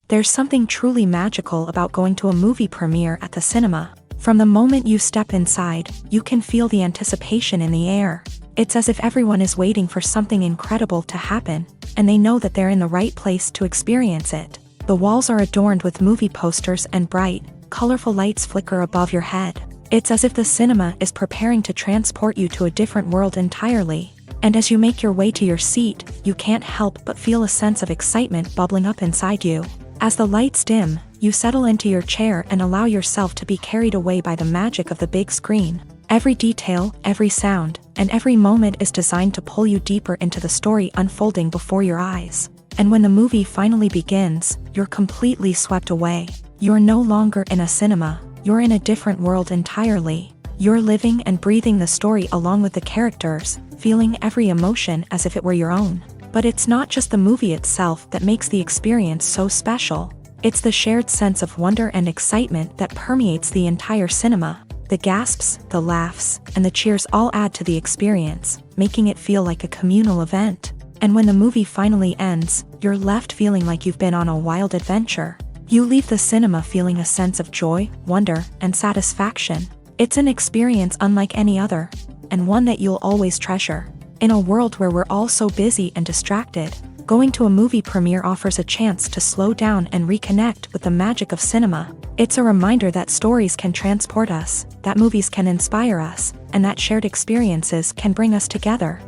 There's something truly magical about going to a movie premiere at the cinema. From the moment you step inside, you can feel the anticipation in the air. It's as if everyone is waiting for something incredible to happen, and they know that they're in the right place to experience it. The walls are adorned with movie posters and bright, colorful lights flicker above your head. It's as if the cinema is preparing to transport you to a different world entirely. And as you make your way to your seat, you can't help but feel a sense of excitement bubbling up inside you. As the lights dim, you settle into your chair and allow yourself to be carried away by the magic of the big screen. Every detail, every sound, and every moment is designed to pull you deeper into the story unfolding before your eyes. And when the movie finally begins, you're completely swept away. You're no longer in a cinema, you're in a different world entirely. You're living and breathing the story along with the characters, feeling every emotion as if it were your own. But it's not just the movie itself that makes the experience so special. It's the shared sense of wonder and excitement that permeates the entire cinema. The gasps, the laughs, and the cheers all add to the experience, making it feel like a communal event. And when the movie finally ends, you're left feeling like you've been on a wild adventure. You leave the cinema feeling a sense of joy, wonder, and satisfaction. It's an experience unlike any other, and one that you'll always treasure. In a world where we're all so busy and distracted, going to a movie premiere offers a chance to slow down and reconnect with the magic of cinema. It's a reminder that stories can transport us, that movies can inspire us, and that shared experiences can bring us together.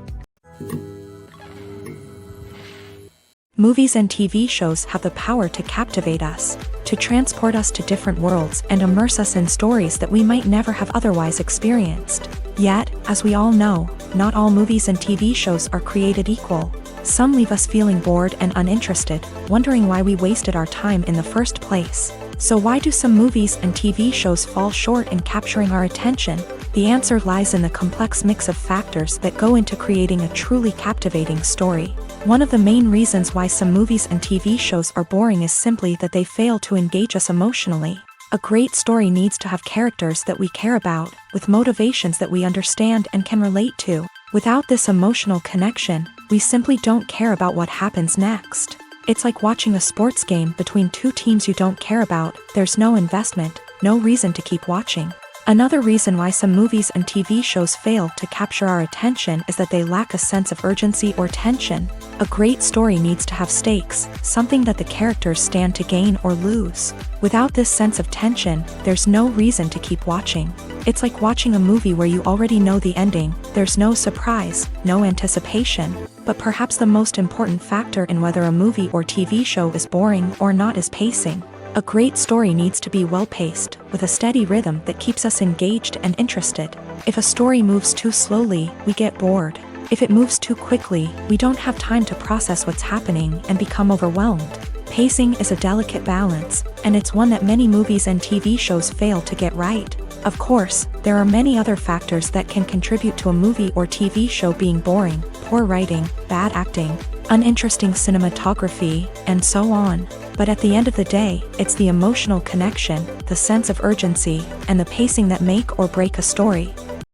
Movies and TV shows have the power to captivate us, to transport us to different worlds and immerse us in stories that we might never have otherwise experienced. Yet, as we all know, not all movies and TV shows are created equal. Some leave us feeling bored and uninterested, wondering why we wasted our time in the first place. So why do some movies and TV shows fall short in capturing our attention? The answer lies in the complex mix of factors that go into creating a truly captivating story. One of the main reasons why some movies and TV shows are boring is simply that they fail to engage us emotionally. A great story needs to have characters that we care about, with motivations that we understand and can relate to. Without this emotional connection, we simply don't care about what happens next. It's like watching a sports game between two teams you don't care about. There's no investment, no reason to keep watching. Another reason why some movies and TV shows fail to capture our attention is that they lack a sense of urgency or tension. A great story needs to have stakes, something that the characters stand to gain or lose. Without this sense of tension, there's no reason to keep watching. It's like watching a movie where you already know the ending. There's no surprise, no anticipation. But perhaps the most important factor in whether a movie or TV show is boring or not is pacing. A great story needs to be well-paced, with a steady rhythm that keeps us engaged and interested. If a story moves too slowly, we get bored. If it moves too quickly, we don't have time to process what's happening and become overwhelmed. Pacing is a delicate balance, and it's one that many movies and TV shows fail to get right. Of course, there are many other factors that can contribute to a movie or TV show being boring: poor writing, bad acting, uninteresting cinematography, and so on. But at the end of the day, it's the emotional connection, the sense of urgency, and the pacing that make or break a story.